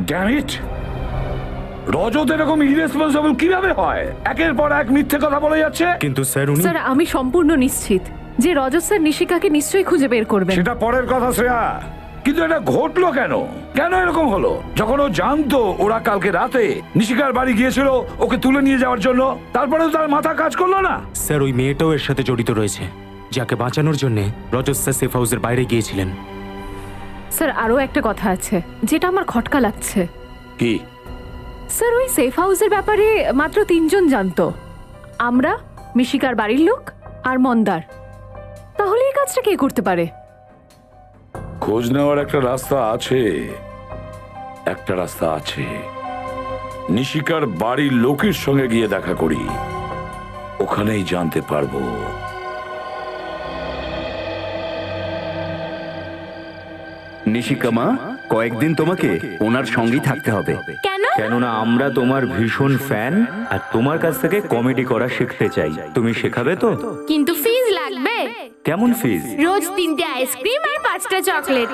Damn it, রজত এরকম irresponsible কিভাবে হয়? একের পর এক মিথ্যে কথা বলে যাচ্ছে। কিন্তু স্যার উনি স্যার আমি সম্পূর্ণ নিশ্চিত যে রজত স্যার নিশিকাকে নিশ্চয়ই খুঁজে বের করবেন। সেটা পরের কথা শ্রেয়া, কিন্তু এটা ঘটলো কেন? কেন এরকম হলো? যখন ও জানতো ওরা কালকে রাতে নিশিকার বাড়ি গিয়েছিল ওকে তুলে নিয়ে যাওয়ার জন্য, তারপরেও তার মাথা কাজ করলো না। স্যার ওই মেয়েটাও এর সাথে জড়িত রয়েছে, যাকে বাঁচানোর জন্য রজত স্যার সেফ হাউসের বাইরে গিয়েছিলেন। স্যার আরও একটা কথা আছে যেটা আমার খটকা লাগছে। কি? স্যার ওই সেফ হাউসের ব্যাপারে মাত্র 3 জন জানতো, আমরা, মিশিকার বাড়ির লোক আর মন্দার। তাহলে এই কাজটা কে করতে পারে? খোঁজ নেওয়ার একটা রাস্তা আছে, একটা রাস্তা আছে। নিশিকার বাড়ির লোকের সঙ্গে গিয়ে দেখা করি, ওখানেই জানতে পারবো। নিশিকা মা, কয়েকদিন তোমাকে ওনার সঙ্গেই থাকতে হবে। কেন? কেননা আমরা তোমার ভীষণ ফ্যান আর তোমার কাছ থেকে কমেডি করা শিখতে চাই। তুমি শেখাবে তো? কিন্তু ফিজ লাগবে। কেমন ফিজ? রোজ 3টে আইসক্রিম আর 5টা চকলেট।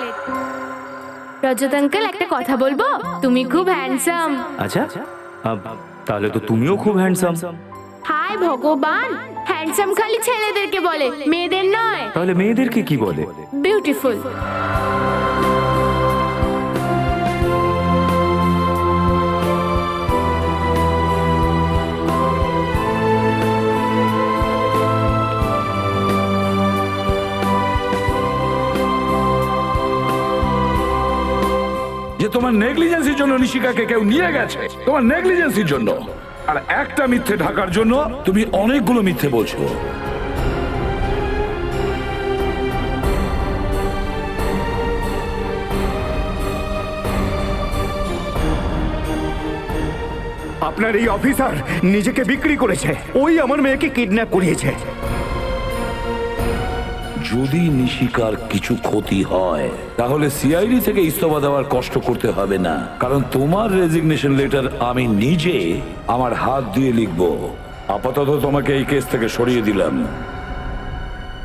রজত আঙ্কেল একটা কথা বলবো? তুমি খুব হ্যান্ডসাম। আচ্ছা, তাহলে তো তুমিও খুব হ্যান্ডসাম। হায় ভগবান, হ্যান্ডসাম খালি ছেলেদেরকে বলে, মেয়েদের নয়। তাহলে মেয়েদেরকে কি বলে? বিউটিফুল। যে তোমার নেগলিজেন্সির জন্য নিশিকাকে কেউ নিয়ে গেছে, তোমার নেগলিজেন্সির জন্য। আর একটা মিথ্যে ঢাকার জন্য তুমি অনেকগুলো মিথ্যে বলছো। আপনার এই অফিসার নিজেকে বিক্রি করেছে, ওই আমার মেয়েকে কিডন্যাপ করিয়েছে। যদি নিশিকার কিছু ক্ষতি হয় তাহলে সিআইডি থেকে ইস্তফা দেওয়ার কষ্ট করতে হবে না, কারণ তোমার রেজিগনেশন লেটার আমি নিজে আমার হাত দিয়ে লিখব। আপাতত তোমাকে এই কেস থেকে সরিয়ে দিলাম।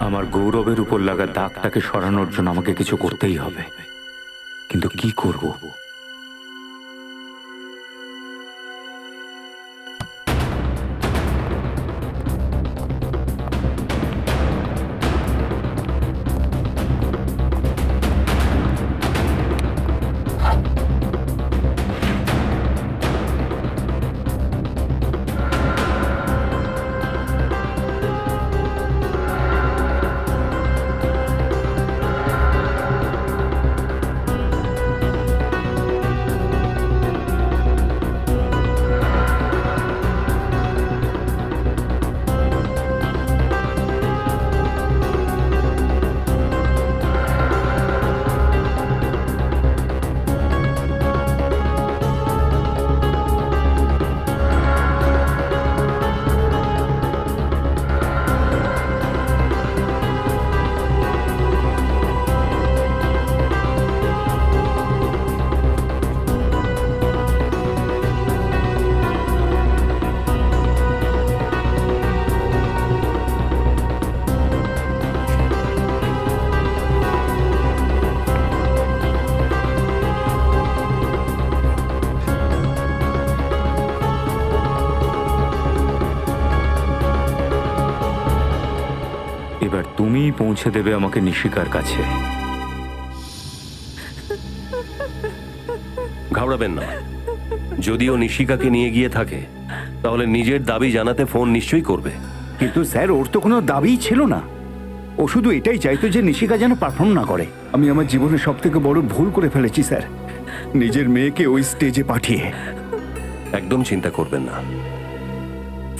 আমার গৌরবের উপর লাগা দাগটাকে সরানোর জন্য আমাকে কিছু করতেই হবে, কিন্তু কি করব? এবার তুমিই পৌঁছে দেবে আমাকে নিশিকার কাছে। ঘাবড়াবেন না, যদিও নিশিকাকে নিয়ে গিয়ে থাকে তাহলে নিজের দাবি জানাতে ফোন নিশ্চয়ই করবে। কিন্তু স্যার ওর তো কোনো দাবিই ছিল না, ও শুধু এটাই চাইতো যে নিশিকা যেন পারফর্ম না করে। আমি আমার জীবনের সব থেকে বড় ভুল করে ফেলেছি স্যার, নিজের মেয়েকে ওই স্টেজে পাঠিয়ে। একদম চিন্তা করবেন না,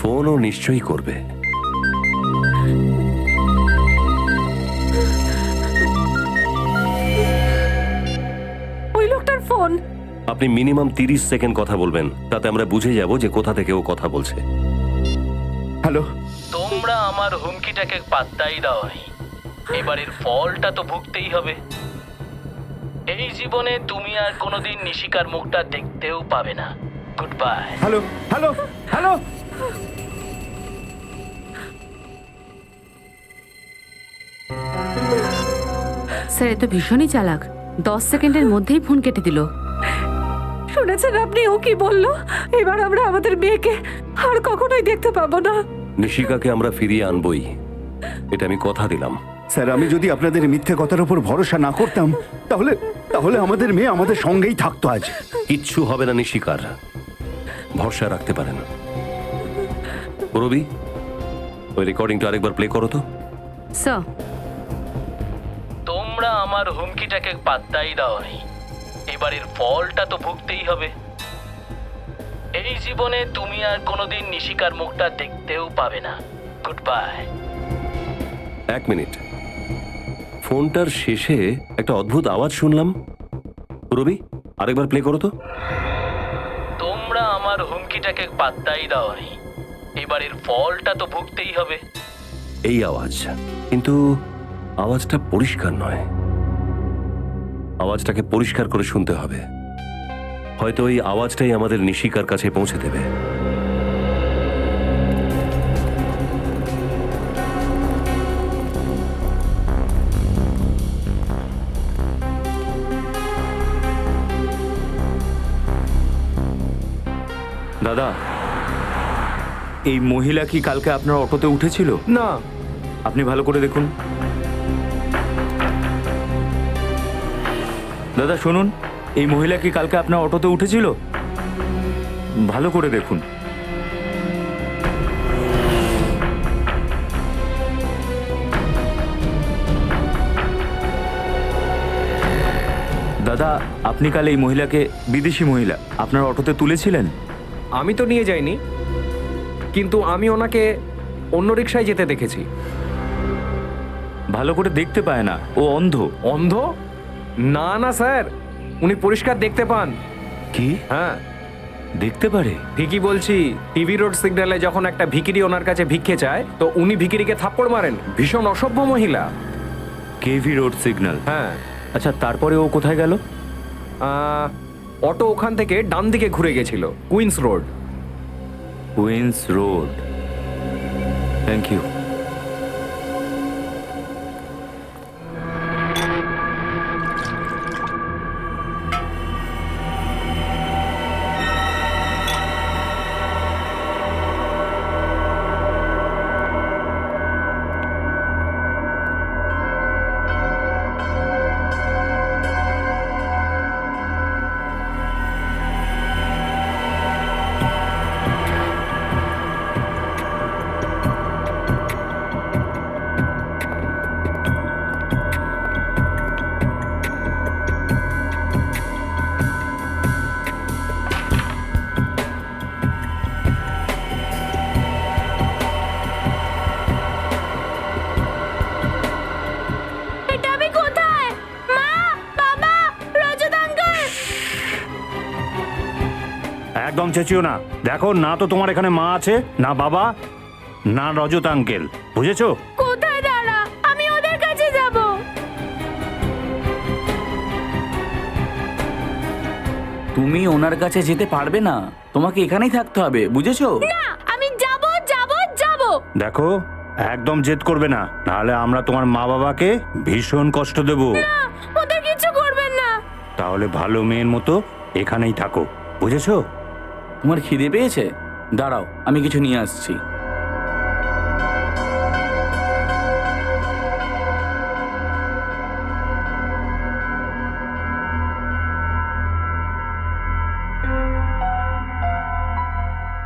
ফোনও নিশ্চয়ই করবে। ওই লোকটার ফোন। আপনি মিনিমাম 30 সেকেন্ড কথা বলবেন, তাতে আমরা বুঝে যাব যে কোথা থেকে ও কথা বলছে। হ্যালো, তোমরা আমার হুমকিটাকে পাত্তাই দাওনি, এবারের ফলটা তো ভুগতেই হবে। এই জীবনে তুমি আর কোনোদিন নিশিকার মুখটা দেখতেও পাবে না। Good bye. Hello, hello, hello. Sir এ তো ভীষণই চালাক, 10 সেকেন্ডের মধ্যেই ফোন কেটে দিল। শুনেছেন আপনি ও কি বললো? এবার আমরা আমাদের মেয়েকে আর কখনোই দেখতে পাবো না। নিশিকাকে আমরা ফিরিয়ে আনবই, এটা আমি কথা দিলাম। স্যার, আমি যদি আপনাদের মিথ্যে কথার উপর ভরসা না করতাম তাহলে তাহলে আমাদের মেয়ে আমাদের সঙ্গেই থাকতো আজ। কিচ্ছু হবে না নিশিকার, ভরসা রাখতে পারেন। রবি, ওই রেকর্ডিংটা আরেকবার প্লে করো তো। স্যার, তোমরা আমার হুমকিটাকে পাত্তাই দাওনি, এবারের ফলটা তো ভুগতেই হবে। এই জীবনে তুমি আর কোনোদিন নিশিকার মুখটা দেখতেও পাবে না। Good by. এক মিনিট, ফোনটার শেষে একটা অদ্ভুত আওয়াজ শুনলাম। রবি, আরেকবার প্লে করো তো। তোমরা আমার হুমকিটাকে পাত্তাই দাওনি, এবারের ফলটা তো ভুগতেই হবে। এই আওয়াজ, কিন্তু আওয়াজটা পরিষ্কার নয়। আওয়াজটাকে পরিষ্কার করে শুনতে হবে। হয়তো ওই আওয়াজটাই আমাদের নিশিকার কাছে পৌঁছে দেবে। দাদা, এই মহিলা কি কালকে আপনার অটোতে উঠেছিল? না। আপনি ভালো করে দেখুন। দাদা শুনুন, এই মহিলা কি কালকে আপনার অটোতে উঠেছিল? ভালো করে দেখুন। দাদা, আপনি কাল এই মহিলাকে, বিদেশি মহিলা, আপনার অটোতে তুলেছিলেন? আমি তো নিয়ে যাইনি, কিন্তু আমি ওনাকে অন্য রিকশায় যেতে দেখেছি। ভালো করে দেখতে পায় না, ও অন্ধ। অন্ধ? না না স্যার, উনি পরিষ্কার দেখতে পান। কি? হ্যাঁ, দেখতে পারে? ঠিকই বলছি। টিভি রোড সিগন্যালে যখন একটা ভিখিরি ওনার কাছে ভিক্ষে চায়, তো উনি ভিখিরিকে থাপ্পড় মারেন। ভীষণ অসভ্য মহিলা। KV road signal? হ্যাঁ। আচ্ছা, তারপরে ও কোথায় গেল? অটো ওখান থেকে ডান দিকে ঘুরে গেছিল, Queens Road. Queens Road. Thank you. এটা আমি কোথায়? মা, বাবা, রজত আঙ্কেল! একদম চেঁচিও না। দেখো, না তো তোমার এখানে মা আছে, না বাবা, না রজত আঙ্কেল, বুঝেছো? কোথায় দাঁড়া? আমি ওদের কাছে যাব। তুমি ওনার কাছে যেতে পারবে না, তোমাকে এখানেই থাকতে হবে, বুঝেছো? না, আমি যাব যাব যাব। দেখো, একদম জেদ করবে না, নাহলে আমরা তোমার মা বাবাকে ভীষণ কষ্ট দেব। না, ওদের কিছু করবেন না। তাহলে ভালো মেয়ের মতো এখানেই থাকো, বুঝেছো? তোমার খিদে পেয়েছে? দাঁড়াও, আমি কিছু নিয়ে আসছি।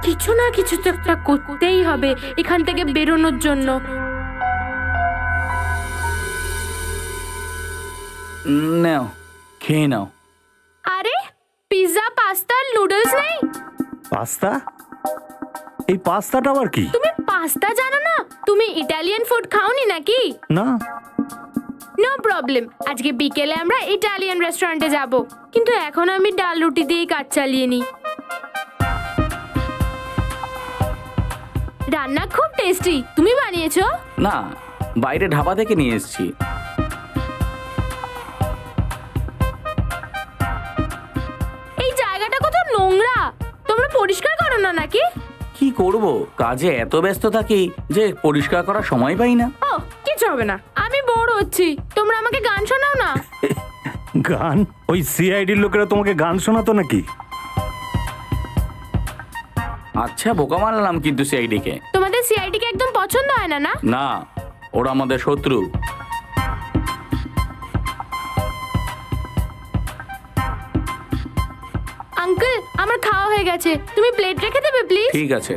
কিছু না কিছু তো একটা করতেই হবে এখান থেকে বেরোনোর জন্য। নাও, খেয়ে নাও। আরে, পিৎজা, পাস্তা, নুডলস নেই? পাস্তা? এই পাস্তাটা আবার কি? তুমি পাস্তা জানো না? তুমি ইটালিয়ান ফুড খাওনি নাকি? না। নো প্রবলেম, আজকে বিকেলে আমরা ইটালিয়ান রেস্টুরেন্টে যাব, কিন্তু এখন আমি ডাল রুটি দিয়েই কাজ চালিয়ে নিই। রান্না খুব টেস্টি। তুমি বানিয়েছো? না, বাইরে ধাবা থেকে নিয়ে এসেছি। এই জায়গাটা কত নোংরা, তোমরা পরিষ্কার করো না নাকি? কি করব, কাজে এত ব্যস্ত থাকি যে পরিষ্কার করার সময় পাই না। ও, কিছু হবে না, আমি বোর হচ্ছি। তোমরা আমাকে গান শোনাও না। গান? ওই সিআইডির লোকেরা তোমাকে গান শোনাতো নাকি? আচ্ছা বোকা মারলাম কিন্তু সিআইডিকে। তোমাদের সিআইডি কে একদম পছন্দ হয় না, না? না, ওরা আমাদের শত্রু। আঙ্কেল, আমার খাওয়া হয়ে গেছে, তুমি প্লেট রেখে দেবে প্লিজ? ঠিক আছে।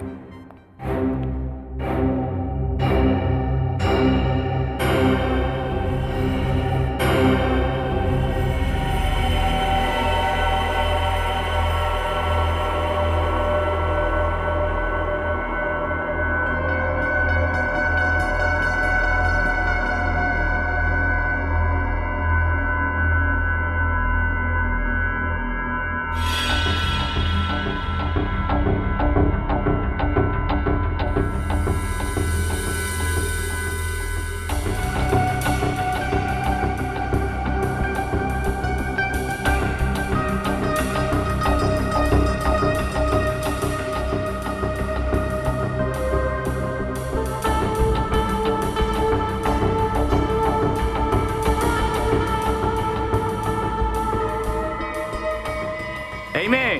এই মেয়ে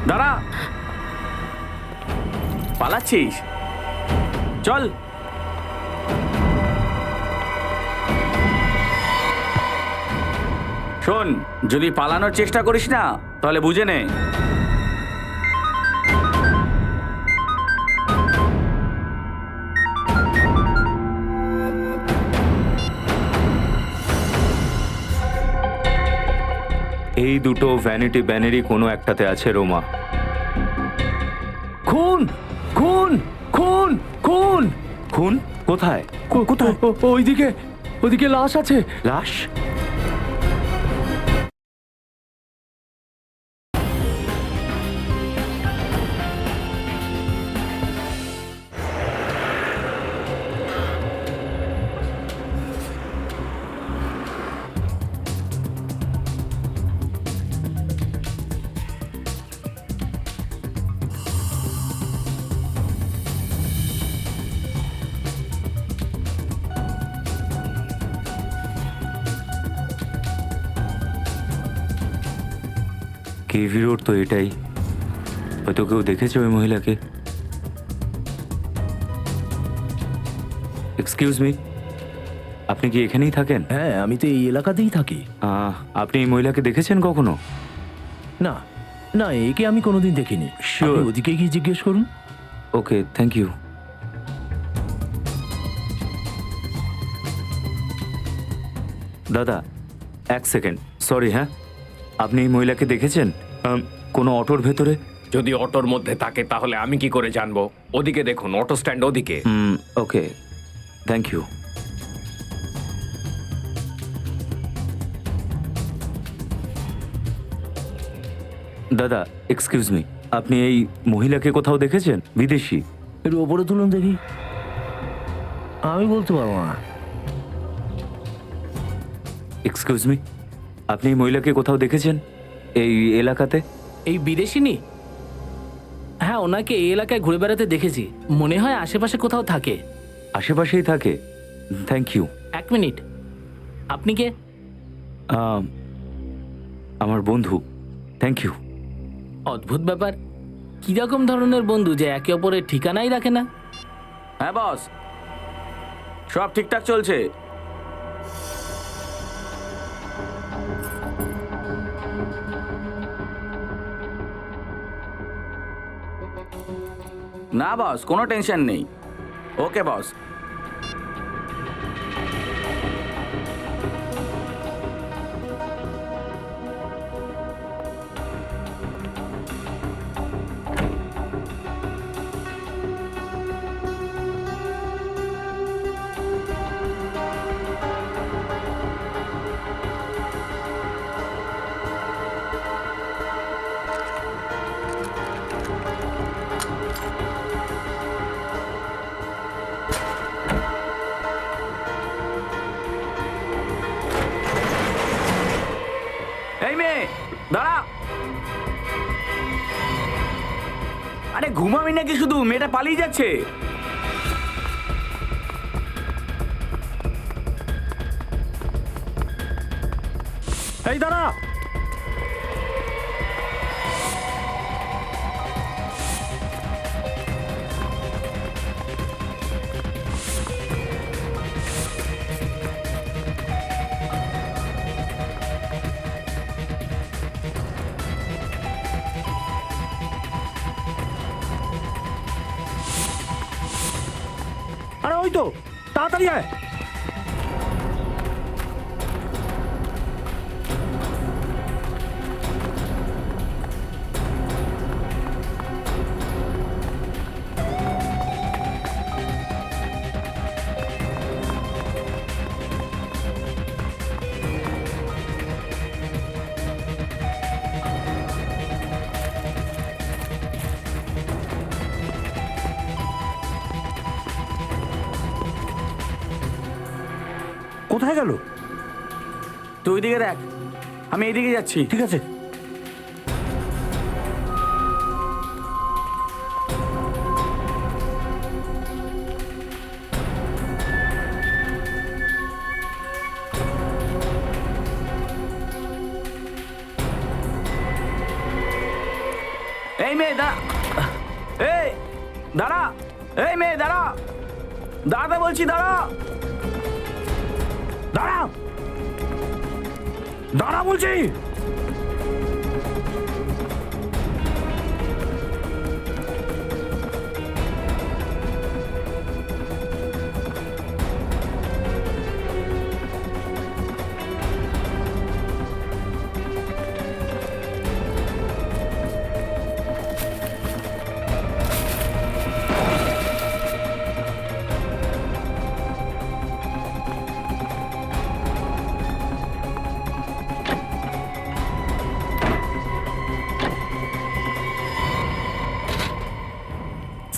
দাঁড়া, পালাচ্ছিস? চল। শোন, যদি পালানোর চেষ্টা করিস না তাহলে বুঝে নে। এই দুটো ভ্যানিটি ব্যানেরই কোনো একটাতে আছে রোমা। খুন খুন খুন খুন খুন কোথায়? কোথায়? ওইদিকে, ওইদিকে লাশ আছে। লাশ? কেভি রোড তো এটাই। হয়তো কেউ দেখেছে ওই মহিলাকে। এক্সকিউজ মি, আপনি কি এখানেই থাকেন? হ্যাঁ, আমি তো এই এলাকাতেই থাকি। আপনি এই মহিলাকে দেখেছেন কখনো? না না, একে আমি কোনোদিন দেখিনি। Sure. আপনি ওদিকে গিয়ে জিজ্ঞেস করুন। ওকে, থ্যাংক ইউ। দাদা এক সেকেন্ড, সরি। হ্যাঁ, আপনি এই মহিলাকে দেখেছেন কোনো অটোর ভেতরে? যদি অটোর মধ্যে থাকে তাহলে আমি কি করে জানবো? ওদিকে দেখুন, অটো স্ট্যান্ড ওদিকে। ওকে, থ্যাংক ইউ। দাদা এক্সকিউজ মি, আপনি এই মহিলাকে কোথাও দেখেছেন? বিদেশি? একটু ওপরে তুলুন দেখি। আমি বলতে পারবো না। এক্সকিউজ মি, আপনি এই মহিলাকে কোথাও দেখেছেন এই এলাকাতে? এই বিদেশিনী? হ্যাঁ, ওনাকে এই এলাকায় ঘুরে বেড়াতে দেখেছি। মনে হয় আশেপাশে কোথাও থাকে। আশেপাশেই থাকে? Thank you. এক মিনিট, আপনি কে? আমার বন্ধু। Thank you. অদ্ভুত ব্যাপার, কিরকম ধরনের বন্ধু যে একে অপরের ঠিকানাই রাখে না। হ্যাঁ বস, সব ঠিকঠাক চলছে। না বস, কোনো টেনশন নেই। ওকে বস। এই মেয়ে দাঁড়া। আরে ঘুমাবি নাকি শুধু? মেয়েটা পালিয়ে যাচ্ছে। এই দাঁড়া। তো, তাড়াতাড়ি আয়। কোথায় গেল? তুই দিকে দেখ, আমি এইদিকে যাচ্ছি। ঠিক আছে। এই মেয়ে দাঁড়া, এই দাঁড়া, এই মেয়ে দাঁড়া, দাঁড়াতে বলছি, দাঁড়া, দাঁড়া, দাঁড়া বলছি।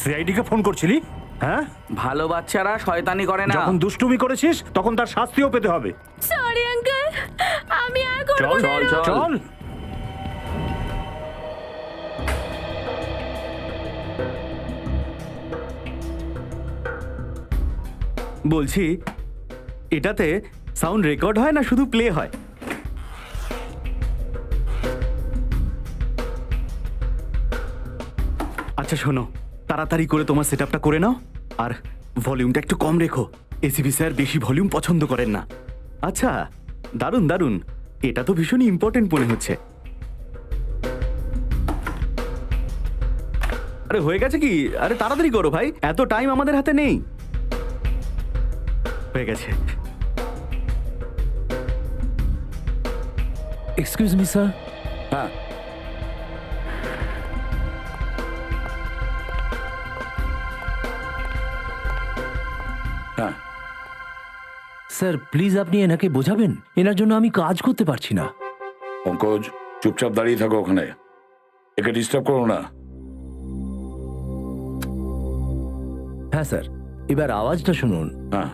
সিআইডি কে ফোন করছিলি? হ্যাঁ, ভালো বাচ্চারা শয়তানি করে না। যখন দুষ্টুমি করেছিস তখন তার শাস্তিও পেতে হবে। সরি আঙ্কেল, আমি আর করব চল না। চল চল। বলছি, এটাতে সাউন্ড রেকর্ড হয় না শুধু প্লে হয়? আচ্ছা শোনো, তাড়াতাড়ি করে তোমার সেটআপটা করে নাও, আর ভলিউমটা একটু কম রেখো। এসিপি স্যার বেশি ভলিউম পছন্দ করেন না। আচ্ছা, দারুণ দারুণ, এটা তো ভীষণই ইম্পর্টেন্ট মনে হচ্ছে। আরে হয়ে গেছে কি? আরে তাড়াতাড়ি করো ভাই, এত টাইম আমাদের হাতে নেই। হয়ে গেছে। Excuse me sir. হ্যাঁ, হ্যাঁ স্যার প্লিজ আপনি এনাকে বোঝাবেন, এনার জন্য আমি কাজ করতে পারছি না। পঙ্কজ, চুপচাপ দাঁড়িয়ে থাকো ওখানে, একে ডিস্টার্ব করো না। হ্যাঁ স্যার, এবার আওয়াজটা শুনুন। হ্যাঁ,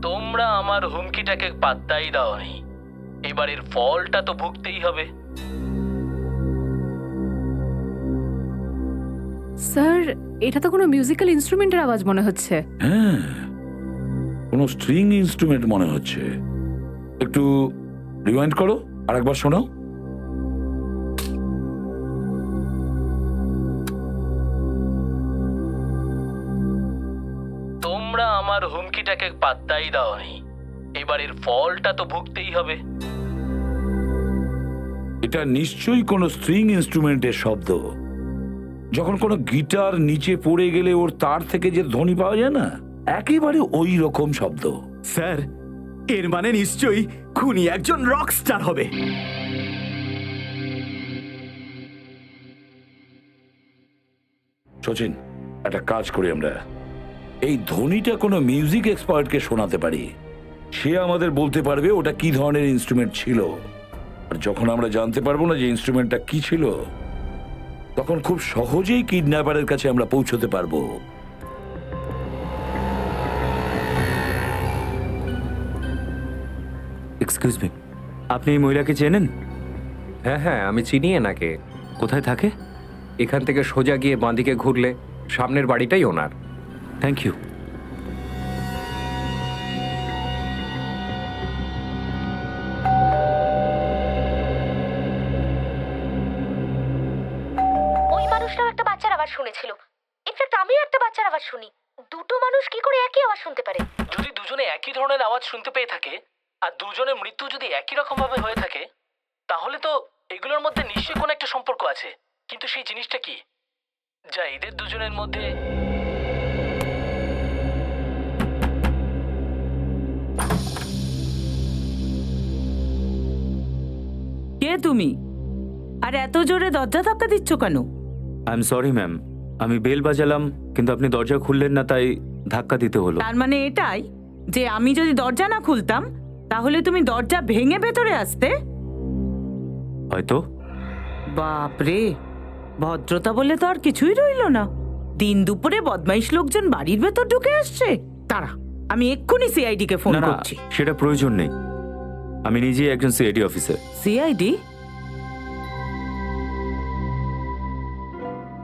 তোমরা আমার হুমকিটাকে পাত্তাই দাওনি, এবারের ফলটা তো ভুগতেই হবে। স্যার, এটা তো কোনো মিউজিক্যাল ইনস্ট্রুমেন্টের আওয়াজ মনে হচ্ছে। হ্যাঁ, কোনো স্ট্রিং ইনস্ট্রুমেন্ট মনে হচ্ছে। একটু রিওয়াইন্ড করো, আরেকবার শোনাও। তোমরা আমার হুমকিটাকে পাত্তাই দাওনি, এবারের ফলটা তো ভুগতেই হবে। এটা নিশ্চয়ই কোনো স্ট্রিং ইনস্ট্রুমেন্টের শব্দ। যখন কোনো গিটার নিচে পড়ে গেলে ওর তার থেকে যে ধ্বনি পাওয়া যায় না, একেবারে ওই রকম শব্দ। স্যার, এর মানে নিশ্চয়ই খুনি একজন রক স্টার হবে। সচিন, একটা কাজ করি আমরা, এই ধ্বনিটা কোনো মিউজিক এক্সপার্টকে শোনাতে পারি। সে আমাদের বলতে পারবে ওটা কি ধরনের ইনস্ট্রুমেন্ট ছিল। আর যখন আমরা জানতে পারবো না যে ইনস্ট্রুমেন্টটা কি ছিল, তখন খুব সহজেই কিডন্যাপারের কাছে আমরা পৌঁছতে পারবো। এক্সকিউজ মি, আপনি এই মহিলাকে চেনেন? হ্যাঁ হ্যাঁ, আমি চিনি এনাকে। কোথায় থাকে? এখান থেকে সোজা গিয়ে বাঁদিকে ঘুরলে সামনের বাড়িটাই ওনার। Thank you. ওই মানুষটাও একটা বাচ্চার আওয়াজ শুনেছিল। ইনফ্যাক্ট আমিও একটা বাচ্চার আওয়াজ শুনি। দুটো মানুষ কি করে একই আওয়াজ শুনতে পারে? যদি দুজনে একই ধরনের আওয়াজ শুনতে পেয়ে থাকে আর দুজনের মৃত্যু যদি একই রকম ভাবে হয়ে থাকে, তাহলে তো এগুলোর মধ্যে নিশ্চয়ই কোনো একটা সম্পর্ক আছে। কিন্তু সেই জিনিসটা কি যা এদের দুজনের মধ্যে তুমি? আর এত জোরে দরজা ধাক্কা দিচ্ছ কেন? আই এম সরি ম্যাম, আমি বেল বাজালাম কিন্তু আপনি দরজা খুললেন না, তাই ধাক্কা দিতে হলো। তার মানে এটাই যে আমি যদি দরজা না খুলতাম তাহলে তুমি দরজা ভেঙে ভেতরে আসতে? হয়তো। বাপরে, ভদ্রতা বলে তো আর কিছুই রইলো না। দিন দুপুরে বদমাইশ লোকজন বাড়ির ভেতর ঢুকে আসছে। তারা, আমি এক্ষুনি সিআইডি কে ফোন না না, করছি। সেটা প্রয়োজন নেই, আমি নিজেই একজন সিআইডি অফিসার। সিআইডি?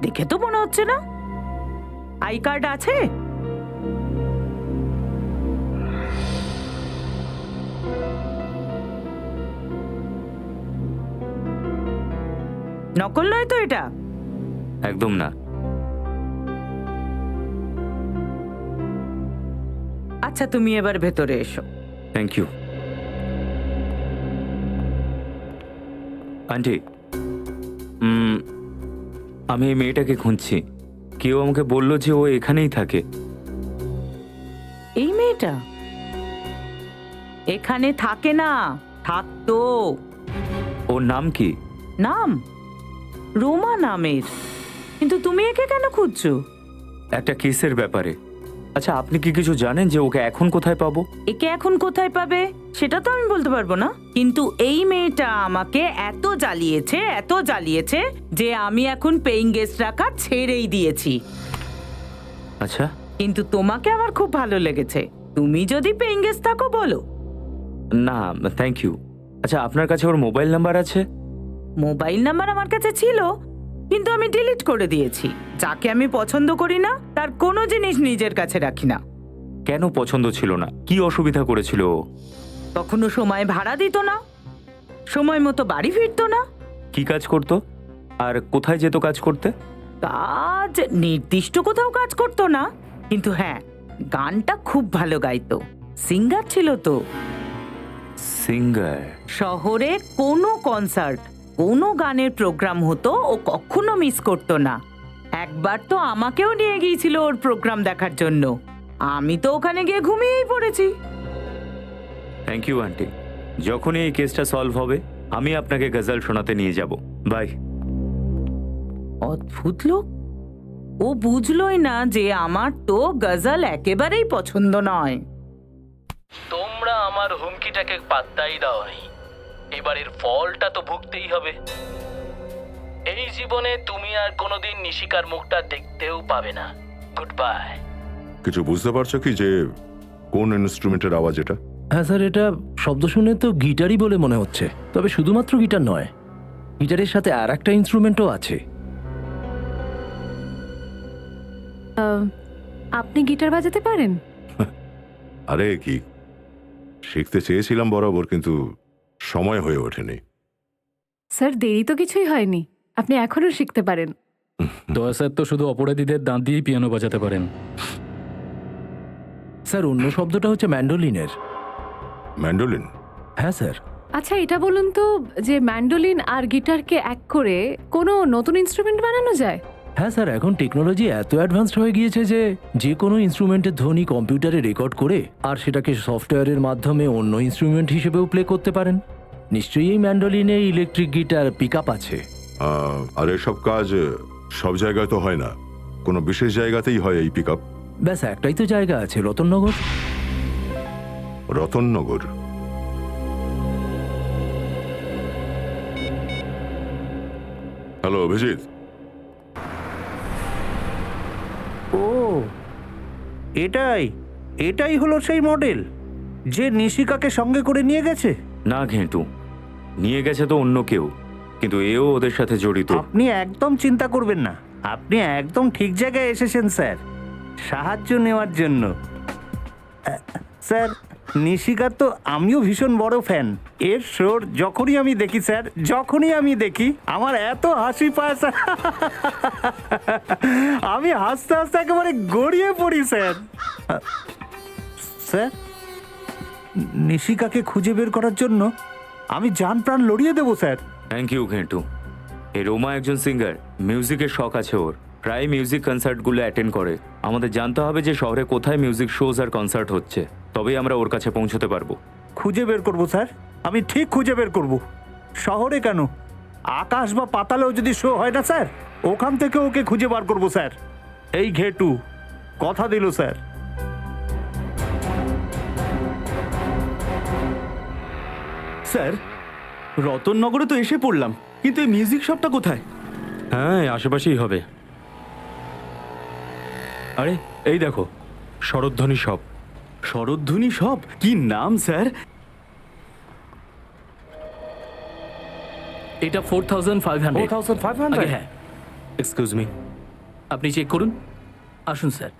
দেখে তো মনে হচ্ছে না। আই কার্ড আছে? নকল নয় তো এটা? একদম না। আচ্ছা, তুমি এবার ভেতরে এসো। Thank you. আন্টি, আমি এই মেয়েটাকে খুঁজছি। কেউ আমাকে বললো যে ও এখানেই থাকে। এই মেয়েটা এখানে থাকে না, থাকতো। ওর নাম কি? নাম রোমা নামের। কিন্তু তুমি একে কেন খুঁজছো? একটা কেসের ব্যাপারে। আচ্ছা, আপনি কি কিছু জানেন যে ওকে এখন কোথায় পাবো? একে এখন কোথায় পাবে সেটা তো আমি বলতে পারবো না, কিন্তু এই মেয়েটা আমাকে এত জ্বালিয়েছে যে আমি এখন পেইং গেস্ট রাখা ছেড়েই দিয়েছি। আচ্ছা, কিন্তু তোমাকে আমার খুব ভালো লেগেছে। তুমি যদি পেইং গেস্ট থাকো বলো। না থ্যাংক ইউ। আচ্ছা, আপনার কাছে ওর মোবাইল নাম্বার আছে? মোবাইল নাম্বার আমার কাছে ছিল, কিন্তু আমি ডিলিট করে দিয়েছি। যাকে আমি পছন্দ করি না তার কোনো জিনিস নিজের কাছে রাখি না। কেন পছন্দ ছিল না? কি অসুবিধা করেছিল ও? কখনো সময় ভাড়া দিত না, সময় মতো বাড়ি ফিরতো না। কি কাজ করতো আর কোথায় যেত কাজ করতে? কাজ নির্দিষ্ট কোথাও কাজ করতো না, কিন্তু হ্যাঁ, গানটা খুব ভালো গাইতো। সিঙ্গার ছিল তো। সিঙ্গার? শহরে কোনো কনসার্ট, কোনো গানের প্রোগ্রাম হতো ও কখনো মিস করতো না। একবার তো আমাকেও নিয়ে গিয়েছিল ওর প্রোগ্রাম দেখার জন্য। আমি তো ওখানে গিয়ে ঘুমিয়েই পড়েছি। Thank you aunty. যখনই এই কেসটা সলভ হবে আমি আপনাকে গজল শোনাতে নিয়ে যাব। বাই। অদ্ভুত লোক, ও বুঝলোই না যে আমার তো গজল একেবারেই পছন্দ নয়। তোমরা আমার হুমকিটাকে পাত্তাই দাওনি, এবারের ফলটা তো ভুগতেই হবে। এই জীবনে তুমি আর কোনোদিন নিশিকার মুখটা দেখতেও পাবে না। Good by. কিছু বুঝতে পারছো কি যে কোন ইনস্ট্রুমেন্টের আওয়াজ এটা? হ্যাঁ স্যার, এটা শব্দ শুনে তো গিটারই বলে মনে হচ্ছে। তবে শুধুমাত্র গিটার নয়, গিটারের সাথে আর একটা ইনস্ট্রুমেন্টও আছে। আপনি গিটার বাজাতে পারেন? আরে কি, শিখতে চেয়েছিলাম বরাবর, কিন্তু সময় হয়ে ওঠেনি। স্যার, দেরি তো কিছুই হয়নি, আপনি এখনো শিখতে পারেন। দয়া স্যার তো শুধু অপরাধীদের দাঁত দিয়েই পিয়ানো বাজাতে পারেন। স্যার, অন্য শব্দটা হচ্ছে ম্যান্ডোলিনের। ম্যান্ডোলিন? হ্যাঁ স্যার। আচ্ছা, এটা বলুন তো যে ম্যান্ডোলিন আর গিটারকে এক করে কোনো নতুন ইনস্ট্রুমেন্ট বানানো যায়? হ্যাঁ স্যার, এখন টেকনোলজি এত অ্যাডভান্সড হয়ে গিয়েছে যে যে কোনো ইনস্ট্রুমেন্টের ধ্বনি কম্পিউটারে রেকর্ড করে আর সেটাকে সফটওয়্যারের মাধ্যমে অন্য ইনস্ট্রুমেন্ট হিসেবেও প্লে করতে পারেন। নিশ্চয়ই এই ম্যান্ডোলিনে ইলেকট্রিক গিটার পিক আপ আছে। আর এসব কাজ সব জায়গায় তো হয় না, কোনো বিশেষ জায়গাতেই হয় এই পিক আপ। ব্যাস একটাই তো জায়গা আছে, রতননগর। রতননগর? হ্যালো অভিজিৎ। ও, এটাই হলো সেই মডেল যে নিশিকাকে সঙ্গে করে নিয়ে গেছে? না ঘেঁটু, নিয়ে গেছে তো অন্য কেউ, কিন্তু এও ওদের সাথে জড়িত। আপনি একদম চিন্তা করবেন না, আপনি একদম ঠিক জায়গায় এসেছেন স্যার, সাহায্য নেওয়ার জন্য। স্যার, নিশিকার তো আমিও ভীষণ বড় ফ্যান। এর শোর যখনই আমি দেখি স্যার, আমার এত হাসি পায় স্যার, আমি হাসতে হাসতে একেবারে গড়িয়ে পড়ি স্যার। স্যার, নিশিকাকে খুঁজে বের করার জন্য আমি জান প্রাণ লড়িয়ে দেবো স্যার। Thank you ঘেঁটু। এই রোমা একজন সিঙ্গার, মিউজিকের শখ আছে ওর, প্রায় মিউজিক কনসার্টগুলো অ্যাটেন্ড করে। আমাদের জানতে হবে যে শহরে কোথায় মিউজিক শোজ আর কনসার্ট হচ্ছে, তবেই আমরা ওর কাছে পৌঁছতে পারবো। খুঁজে বের করবো স্যার, আমি ঠিক খুঁজে বের করবো। শহরে কেন, আকাশ বা পাতালেও যদি শো হয় না স্যার, ওখান থেকে ওকে খুঁজে বার করবো স্যার। এই ঘেটু কথা দিল স্যার। স্যার, রতননগরে তো এসে পড়লাম, কিন্তু এই মিউজিক শপটা কোথায়? হ্যাঁ, আশেপাশেই হবে। আরে এই দেখো, শরৎধ্বনি শপ। শরৎধ্বনি শপ? কি নাম স্যার? এটা 4500। 4500? আগে হ্যাঁ, এক্সকিউজ মি। আপনি চেক করুন। আসুন স্যার।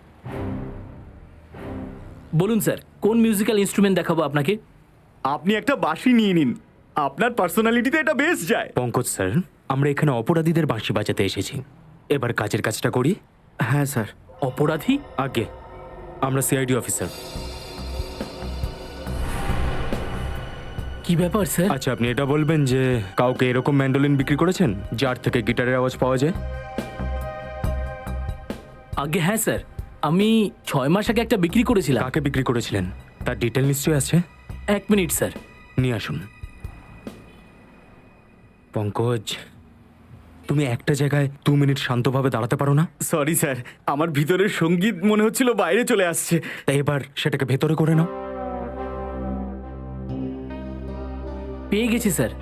বলুন স্যার, কোন মিউজিক্যাল ইনস্ট্রুমেন্ট দেখাবো আপনাকে? আপনি একটা বাঁশি নিয়ে নিন, আপনার পার্সোনালিটিতে এটা বেশ যায়। পঙ্কজ স্যার, আমরা এখানে অপরাধীদের বাঁশি বাজাতে এসেছি। এবার কাজের কাজটা করি। হ্যাঁ স্যার। অপরাধী? আগে আমরা সিআইডি অফিসার। কি ব্যাপার স্যার? আচ্ছা, আপনি এটা বলবেন যে কাউকে এরকম ম্যান্ডোলিন বিক্রি করেছেন যার থেকে গিটারের আওয়াজ পাওয়া যায়? আগে হ্যাঁ স্যার, আমি 6 মাস আগে একটা বিক্রি করেছিলাম। কাকে বিক্রি করেছিলেন তার ডিটেল নিশ্চয়ই আছে। 1 মিনিট স্যার। নিয়ে আসুন। পঙ্কজ, তুমি একটা জায়গায় 2 মিনিট শান্তভাবে দাঁড়াতে পারো না? সরি স্যার, আমার ভিতরের সঙ্গীত মনে হচ্ছিল বাইরে চলে আসছে। তাই এবার সেটাকে ভেতরে করে নাও। পেয়ে গেছি স্যার,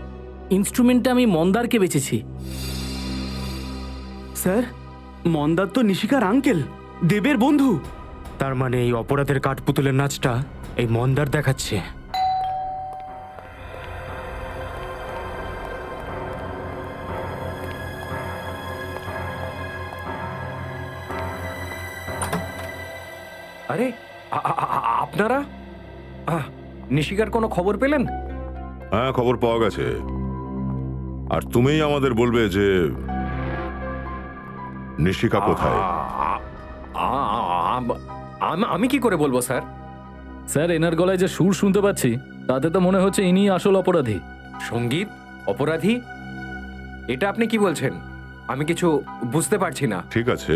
ইনস্ট্রুমেন্টটা আমি মন্দারকে বেচেছি। স্যার, মন্দার তো নিশিকার আঙ্কেল, দেবের বন্ধু। তার মানে এই অপরাধের কাঠপুতুলের নাচটা এই মন্দার দেখাচ্ছে। আরে আপনারা নিশিকার কোনো খবর পেলেন? হ্যাঁ, খবর পাওয়া গেছে। আর তুমিই আমাদের বলবে যে নিশিকা কোথায়। আমি কি করে বলবো স্যার? স্যার, এনার গলায় যে সুর শুনতে পাচ্ছি তাতে তো মনে হচ্ছে ইনি আসল অপরাধী। সঙ্গীত অপরাধী? এটা আপনি কি বলছেন? আমি কিছু বুঝতে পারছি না। ঠিক আছে,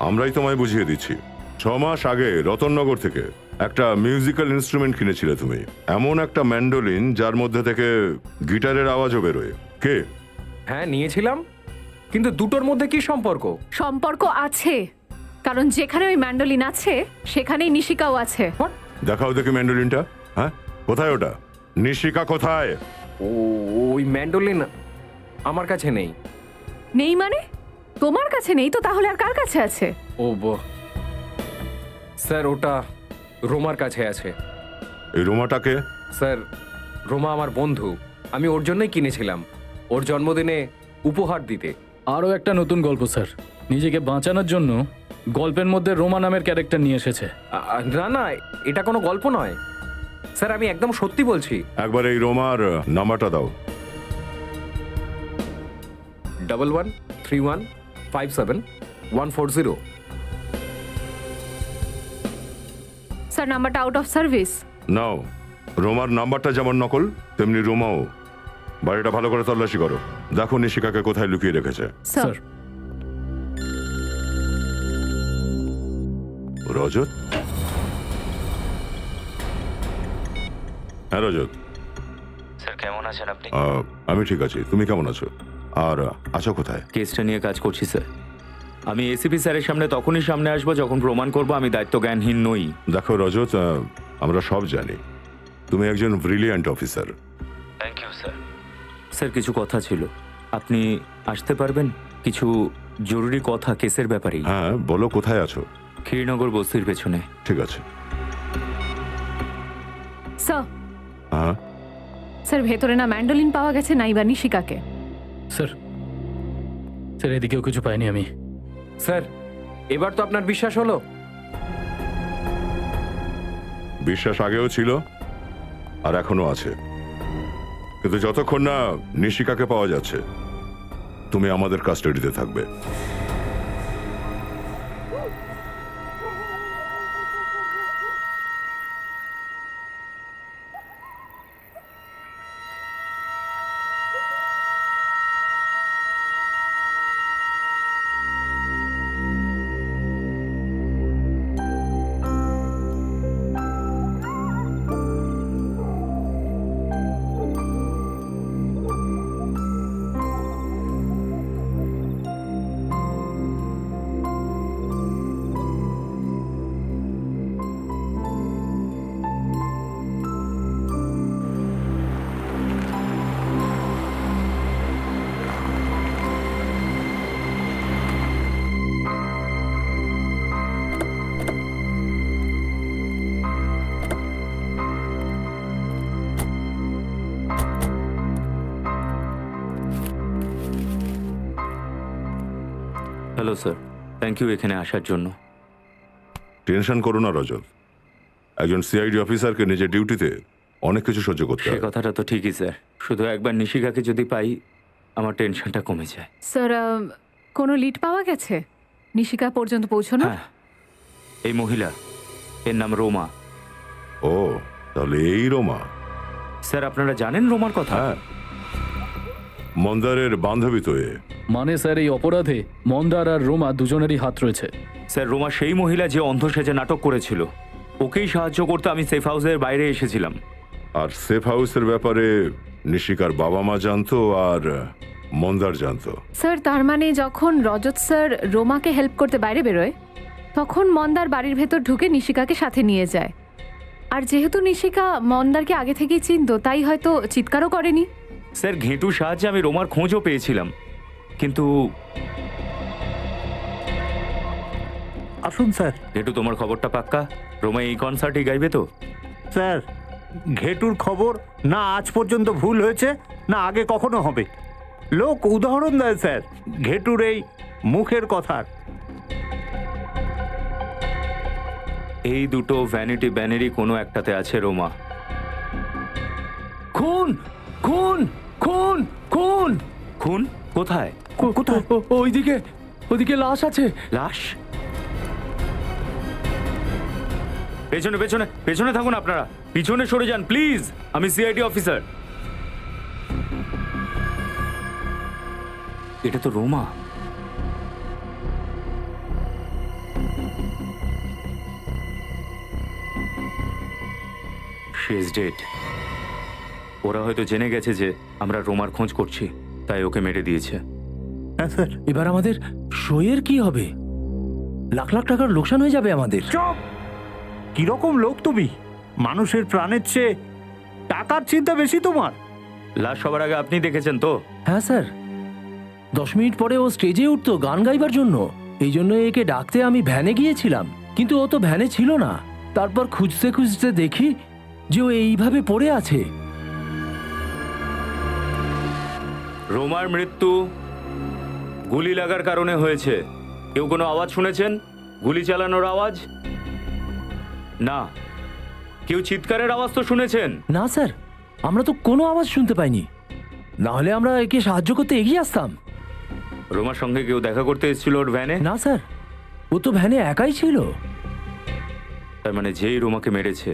আমরাই তোমায় বুঝিয়ে দিচ্ছি। 6 মাস আগে রতননগর থেকে একটা মিউজিক্যাল ইনস্ট্রুমেন্ট কিনেছিলে তুমি, এমন একটা ম্যান্ডোলিন যার মধ্যে থেকে গিটারের আওয়াজও বেরোয়। কে? হ্যাঁ, নিয়েছিলাম, কিন্তু দুটোর মধ্যে কি সম্পর্ক? সম্পর্ক আছে, কারণ যেখানে ওই ম্যান্ডোলিন আছে সেখানেই নিশিকাও আছে। দেখাও দেখি ম্যান্ডোলিনটা। হ্যাঁ, কোথায় ওটা? নিশিকা কোথায়? ওই ম্যান্ডোলিন আমার কাছে নেই। নেই মানে? তোমার কাছে নেই তো তাহলে আর কার কাছে আছে? স্যার, ওটা রোমার কাছে আছে। এই রোমাটাকে? স্যার, রোমা আমার বন্ধু, আমি ওর জন্যই কিনেছিলাম, ওর জন্মদিনে উপহার দিতে। আরও একটা নতুন গল্প স্যার, নিজেকে বাঁচানোর জন্য গল্পের মধ্যে রোমা নামের ক্যারেক্টার নিয়ে এসেছে। না না, এটা কোনো গল্প নয় স্যার, আমি একদম সত্যি বলছি। একবার এই রোমার নাম্বারটা দাও। 113157 স্যার, নাম্বারটা আউট অফ সার্ভিস। নাও, রোমার নাম্বারটা যেমন নকল তেমনি রোমাও। বাড়িটা ভালো করে তল্লাশি করো, দেখো নিশিকাকে কোথায় লুকিয়ে রেখেছে। স্যার। রজত? হ্যাঁ রজত। স্যার, কেমন আছেন আপনি? আমি ঠিক আছি, তুমি কেমন আছো? আর আছো কোথায়? কেসটা নিয়ে কাজ করছি স্যার। আমি এসিপি স্যারের সামনে তখনই সামনে আসবো যখন প্রমাণ করবো আমি দায়িত্ব জ্ঞানহীন নই। দেখো রজত, আমরা সব জানি তুমি একজন brilliant officer. Thank you sir. Sir, কিছু কথা ছিল, আপনি আসতে পারবেন? কিছু জরুরি কথা কেসের ব্যাপারে। হ্যাঁ বলো, কোথায় আছো? ক্ষীরনগর বস্তির পেছনে। ঠিক আছে। স্যার। হ্যাঁ স্যার, ভেতরে না ম্যান্ডোলিন পাওয়া গেছে নাই বা নিশিকাকে। স্যার, স্যার এদিকেও কিছু পাইনি আমি। স্যার, এবার তো আপনার বিশ্বাস হলো? বিশ্বাস আগেও ছিল আর এখনো আছে, কিন্তু যতক্ষণ না নিশিকাকে পাওয়া যাচ্ছে তুমি আমাদের কাস্টাডিতে থাকবে। হ্যালো স্যার, থ্যাংক ইউ এখানে আসার জন্য। টেনশন করো না রজত, একজন সিআইডি অফিসারকে নিজের ডিউটিতে অনেক কিছু সহ্য করতে সে হয়। কথাটা তো ঠিকই স্যার, শুধু একবার নিশিকাকে যদি পাই আমার টেনশনটা কমে যায়। স্যার কোনো লিড পাওয়া গেছে নিশিকা পর্যন্ত পৌঁছানো? হ্যাঁ, এই মহিলা, এর নাম রোমা। ও, তাহলে এই রোমা। স্যার আপনারা জানেন রোমার কথা? হ্যাঁ, মন্দারের বান্ধবী তো এ। মানে স্যার এই অপরাধে মন্দার আর রোমা দুজনেরই হাত রয়েছে। স্যার রোমা সেই মহিলা যে অন্ধ সেজে নাটক করেছিল, ওকেই সাহায্য করতে আমি সেফ হাউসের বাইরে এসেছিলাম। আর সেফ হাউসের ব্যাপারে নিশিকার বাবা মা জানতো আর মন্দার জানতো। স্যার তার মানে যখন রজত স্যার রোমাকে হেল্প করতে বাইরে বেরোয় তখন মন্দার বাড়ির ভেতর ঢুকে নিশিকাকে সাথে নিয়ে যায়। আর যেহেতু নিশিকা মন্দারকে আগে থেকেই চিনতো তাই হয়তো চিৎকারও করেনি। স্যার ঘেঁটুর সাহায্যে আমি রোমার খোঁজও পেয়েছিলাম, কিন্তু আসুন স্যার। ঘেঁটু তোমার খবরটা পাক্কা? রোমা এই কনসার্টে গাইবে তো? স্যার ঘেটুর খবর না আজ পর্যন্ত ভুল হয়েছে না আগে কখনো হবে। লোক উদাহরণ দেয় স্যার ঘেটুর এই মুখের কথার। এই দুটো ভ্যানিটি ব্যানেরই কোনো একটাতে আছে রোমা। খুন খুন খুন খুন খুন? কোথায়? কোথায়? ওইদিকে, ওইদিকে লাশ আছে। লাশ? পেছনে পেছনে পেছনে থাকুন আপনারা, পিছনে সরে যান প্লিজ, আমি সিআইডি অফিসার। এটা তো রোমা। She is dead. ওরা হয়তো জেনে গেছে যে আমরা রোমার খোঁজ করছি, তাই ওকে মেরে দিয়েছে। হ্যাঁ স্যার। এবার আমাদের শোয়ের কি হবে? লাখ লাখ টাকার লোকসান হয়ে যাবে আমাদের। চুপ! কিরকম লোক তুমি? মানুষের প্রাণের চেয়ে টাকার চিন্তা বেশি তোমার। লাশ সবার আগে আপনি দেখেছেন তো? হ্যাঁ স্যার, 10 মিনিট পরে ও স্টেজে উঠতো গান গাইবার জন্য। এই জন্য একে ডাকতে আমি ভ্যানে গিয়েছিলাম, কিন্তু ও তো ভ্যানে ছিল না। তারপর খুঁজতে খুঁজতে দেখি যে ও এইভাবে পড়ে আছে। রোমার মৃত্যু গুলি লাগার কারণে হয়েছে। কেউ কোনো আওয়াজ শুনেছেন? গুলি চালানোর আওয়াজ? না। কেউ চিৎকারের আওয়াজ তো শুনেছেন? না স্যার, আমরা তো কোনো আওয়াজ শুনতে পাইনি, না হলে আমরা একে সাহায্য করতে এগিয়ে আসতাম। রোমার সঙ্গে কেউ দেখা করতে এসেছিল ওর ভ্যানে? না স্যার, ও তো ভ্যানে একাই ছিল। তার মানে যেই রোমাকে মেরেছে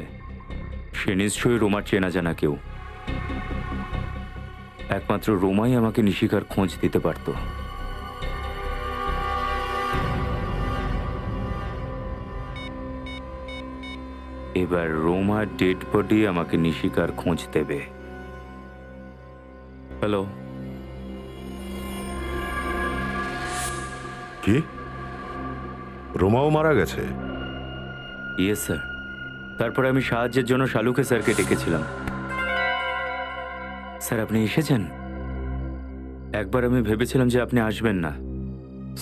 সে নিশ্চয়ই রোমার চেনা জানা কেউ। একমাত্র রোমাই আমাকে নিশিকার খোঁজ দিতে পারত। এবার রোমার ডেড বডি আমাকে নিশিকার খোঁজ দেবে। হ্যালো? কি, রোমাও মারা গেছে? Yes sir. তারপরে আমি সাহায্যের জন্য শালুকে স্যারকে ডেকেছিলাম। স্যার আপনি এসেছেন? একবার আমি ভেবেছিলাম যে আপনি আসবেন না।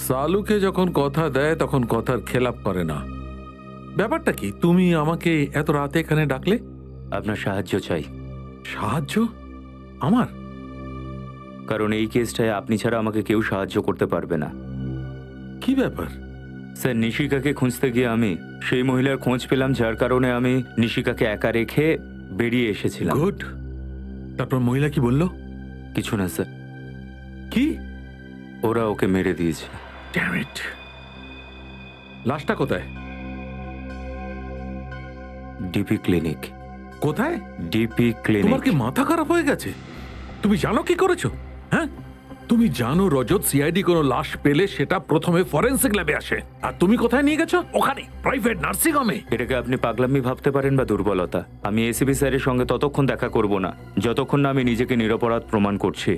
সালুকে যখন কথা দেয় তখন কথার খেলাপ করে না। ব্যাপারটা কি, তুমি আমাকে এত রাতে এখানে ডাকলে? আপনার সাহায্য চাই। সাহায্য? আমার? কারণ এই কেসটায় আপনি ছাড়া আমাকে কেউ সাহায্য করতে পারবে না। কি ব্যাপার? স্যার নিশিকাকে খুঁজতে গিয়ে আমি সেই মহিলার খোঁজ পেলাম, যার কারণে আমি নিশিকাকে একা রেখে বেরিয়ে এসেছিলাম। গুড। তারপর মহিলা কি বললো? কিছু না স্যার। কি? ওরা ওকে মেরে দিয়েছে। Damn it. লাশটা কোথায়? DP clinic. কোথায়? DP clinic. তোমার কি মাথা খারাপ হয়ে গেছে? তুমি জানো কি করেছো? হ্যাঁ, তুমি জানো রজত সিআইডি কোনো লাশ পেলে সেটা প্রথমে ফরেনসিক ল্যাবে আসে, আর তুমি কোথায় নিয়ে গেছো? ওখানে প্রাইভেট নার্সিং হোমে। এটাকে আপনি পাগলামি ভাবতে পারেন বা দুর্বলতা। আমি এসিপি স্যারের সঙ্গে ততক্ষণ দেখা করব না যতক্ষণ না আমি নিজেকে নিরপরাধ প্রমাণ করছি।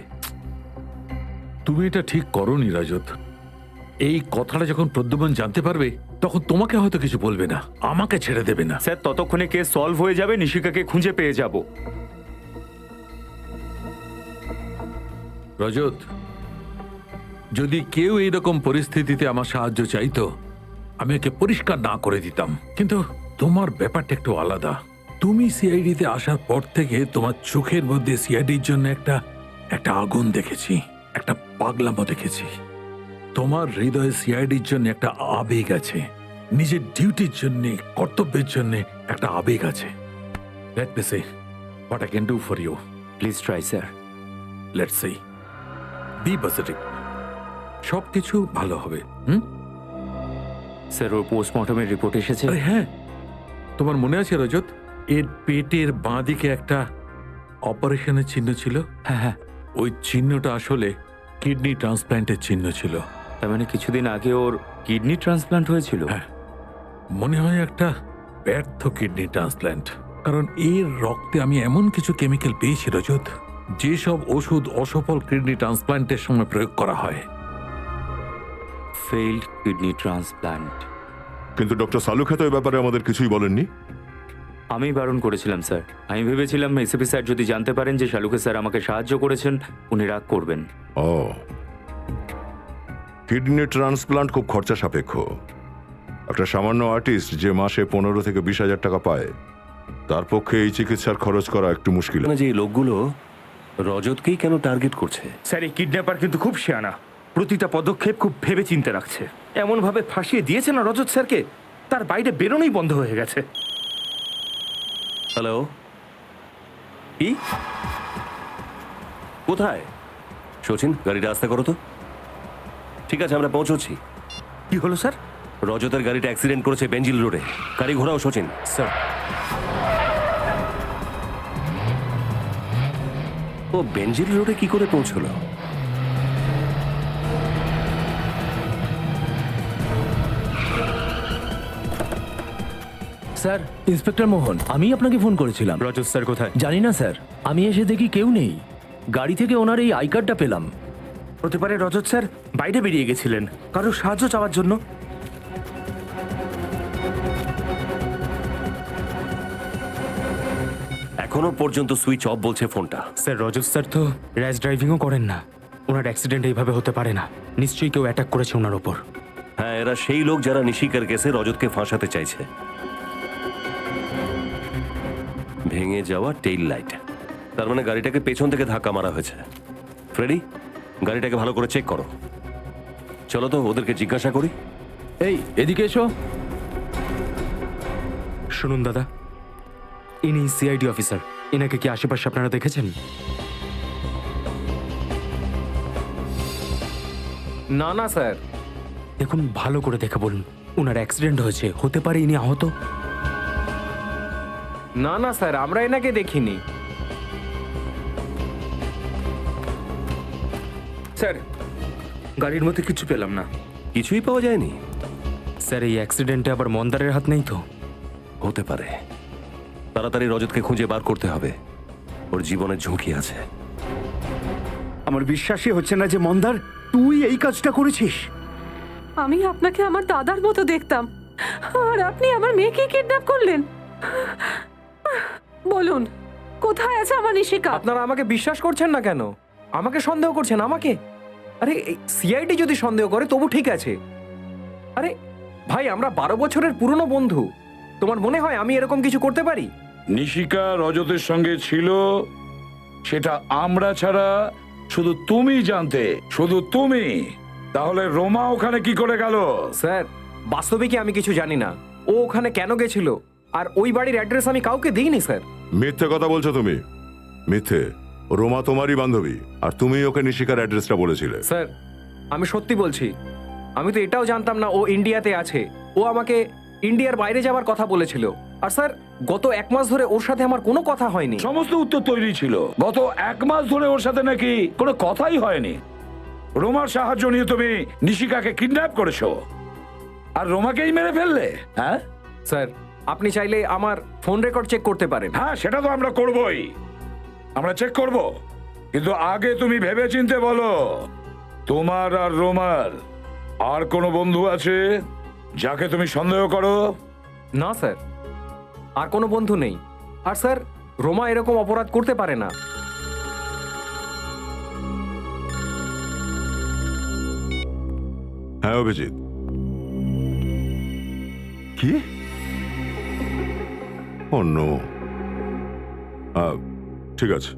তুমি এটা ঠিক করোনি রজত। এই কথাটা যখন প্রদ্যুম্ন জানতে পারবে তখন তোমাকে হয়তো কিছু বলবে না, আমাকে ছেড়ে দেবে না। স্যার ততক্ষণে কেস সলভ হয়ে যাবে, নিশিকাকে খুঁজে পেয়ে যাব। রজত, যদি কেউ এইরকম পরিস্থিতিতে আমার সাহায্য চাইতো আমি ওকে পরিষ্কার না করে দিতাম, কিন্তু তোমার ব্যাপারটা একটু আলাদা। তুমি সিআইডিতে আসার পর থেকে তোমার চোখের মধ্যে সিআইডির জন্য একটা আগুন দেখেছি, একটা পাগলামো দেখেছি। তোমার হৃদয়ে সিআইডির জন্য একটা আবেগ আছে, নিজের ডিউটির জন্য, কর্তব্যের জন্য একটা আবেগ আছে। Let me see what I can do for you. Please try sir. Let's see, be positive, সবকিছু ভালো হবে। স্যার ওর পোস্টমর্টমের রিপোর্ট এসেছে? আরে হ্যাঁ, তোমার মনে আছে রজত, এর পেটের বাঁ দিকে একটা অপারেশনের চিহ্ন ছিল। হ্যাঁ হ্যাঁ। ওই চিহ্নটা আসলে কিডনি ট্রান্সপ্ল্যান্টের চিহ্ন ছিল। তার মানে কিছুদিন আগে ওর কিডনি ট্রান্সপ্লান্ট হয়েছিল? হ্যাঁ, মনে হয় একটা ব্যর্থ কিডনি ট্রান্সপ্ল্যান্ট, কারণ এর রক্তে আমি এমন কিছু কেমিক্যাল পেয়েছি রজত, যেসব ওষুধ অসফল কিডনি ট্রান্সপ্ল্যান্টের সময় প্রয়োগ করা হয়। Failed kidney transplant. কিন্তু ডক্টর সালুখা তো এ ব্যাপারে আমাদের কিছুই বলেননি। আমি বারণ করেছিলাম স্যার। আমি ভেবেছিলাম এসিপি স্যার যদি জানতে পারেন যে শালুকে স্যার আমাকে সাহায্য করেছেন, উনি রাগ করবেন। ও, কিডনি ট্রান্সপ্লান্ট খুব খরচা সাপেক্ষ। একটা সামান্য আর্টিস্ট যে মাসে 15 থেকে 20,000 টাকা পায়, তার পক্ষে এই চিকিৎসার খরচ করা একটু মুশকিল। যে এই লোকগুলো রজতকেই কেন টার্গেট করছে? স্যার এই কিডন্যাপার কিন্তু খুব শিয়ানা, প্রতিটা পদক্ষেপ খুব ভেবে চিন্তে রাখছে। এমন ভাবে ফাঁসিয়ে দিয়েছে না রজত স্যারকে, তার বাইরে বেরোনোই বন্ধ হয়ে গেছে। হ্যালো, কি কোথায়? সচিন, গাড়িটা আস্তে করো তো। ঠিক আছে, আমরা পৌঁছচ্ছি। কি হলো স্যার? রজতের গাড়িটা অ্যাক্সিডেন্ট করেছে বেঞ্জিল রোডে। গাড়ি ঘোরাও সচিন। স্যার, ও বেঞ্জিল রোডে কি করে পৌঁছলো? স্যার, ইন্সপেক্টর মোহন, আমি আপনাকে ফোন করেছিলাম। রজত স্যার কোথায়? জানি না স্যার, আমি এসে দেখি কেউ নেই। গাড়ি থেকে ওনার এই আই কার্ডটা পেলাম। হতে পারে রজত স্যার বাইরে বেরিয়ে গেছিলেন কারো সাহায্য চাওয়ার জন্য। এখনো পর্যন্ত সুইচ অফ বলছে ফোনটা। স্যার রজত স্যার তো র্যাশ ড্রাইভিংও করেন না, ওনার অ্যাক্সিডেন্ট এইভাবে হতে পারে না। নিশ্চয়ই কেউ অ্যাটাক করেছে ওনার ওপর। হ্যাঁ, এরা সেই লোক যারা নিশিকার কেসে রজতকে ফাঁসাতে চাইছে। ভেঙে যাওয়া টেইল লাইট, তার মানে গাড়িটাকে পেছন থেকে ধাক্কা মারা হয়েছে। ফ্রেডি, গাড়িটাকে ভালো করে চেক করো। চলো তো ওদেরকে জিজ্ঞাসা করি। এই, এদিকে এসো। শুনুন দাদা, ইনি সিআইডি অফিসার। এনাকে কি আশেপাশে আপনারা দেখেছেন? না না স্যার। দেখুন, ভালো করে দেখে বলুন। ওনার অ্যাক্সিডেন্ট হয়েছে, হতে পারে ইনি আহত। না না স্যার, আমরা এনাকে দেখিনি। স্যার, গাড়ির মধ্যে কিছু পেলাম না। কিছুই পাওয়া যায়নি? স্যার, এই অ্যাক্সিডেন্টে আবার মন্দারের হাত নেই তো? হতে পারে। তাড়াতাড়ি রজতকে খুঁজে বার করতে হবে, ওর জীবনের ঝুঁকি আছে। আমার বিশ্বাসই হচ্ছে না যে মন্দার তুই এই কাজটা করেছিস। আমি আপনাকে আমার দাদার মতো দেখতাম, আর আপনি আমার মেয়েকে কিডন্যাপ করলেন। বলুন, কোথায় আছে আমার নিশিকা? আপনারা আমাকে বিশ্বাস করছেন না কেন? আমাকে সন্দেহ করছেন? আমাকে? আরে সিআইডি যদি সন্দেহ করে তবু ঠিক আছে। আরে ভাই, আমরা 12 বছরের পুরনো বন্ধু। তোমার মনে হয় আমি এরকম কিছু করতে পারি? নিশিকা রজতের সঙ্গে ছিল, সেটা আমরা ছাড়া শুধু তুমি জানতে, শুধু তুমি। তাহলে রোমা ওখানে কি করে গেল? স্যার, বাস্তবে কি আমি কিছু জানি না। ও ওখানে কেন গেছিল আর ওই বাড়ির অ্যাড্রেস আমি কাউকে দিইনি স্যার। মিথ্যে কথা বলছো তুমি, মিথ্যে। রোমা তোমারই বান্ধবী, আর তুমি ওকে নিশিকার অ্যাড্রেসটা বলেছিলে। স্যার, আমি সত্যি বলছি। আমি তো এটাও জানতাম না ও ইন্ডিয়াতে আছে। ও আমাকে ইন্ডিয়ার বাইরে যাওয়ার কথা বলেছিল। আর স্যার, গত 1 মাস ধরে ওর সাথে আমার কোনো কথা হয়নি। সমস্ত উত্তর তৈরি ছিল। গত 1 মাস ধরে ওর সাথে নাকি কোনো কথাই হয়নি। রোমার সাহায্য নিয়ে তুমি নিশিকাকে কিডন্যাপ করেছো আর রোমাকেই মেরে ফেললে। হ্যাঁ স্যার, আপনি চাইলে আমার ফোন রেকর্ড চেক করতে পারেন। হ্যাঁ, সেটা তো আমরা করবই, আমরা চেক করব। কিন্তু আগে তুমি ভেবেচিন্তে বলো, তোমার আর রোমার আর কোনো বন্ধু আছে যাকে তুমি সন্দেহ করো? না স্যার, আর কোনো বন্ধু নেই। আর স্যার, রোমা এরকম অপরাধ করতে পারে না। হ্যাঁ অভিজিৎ। কি? ও নো। ঠিক আছে,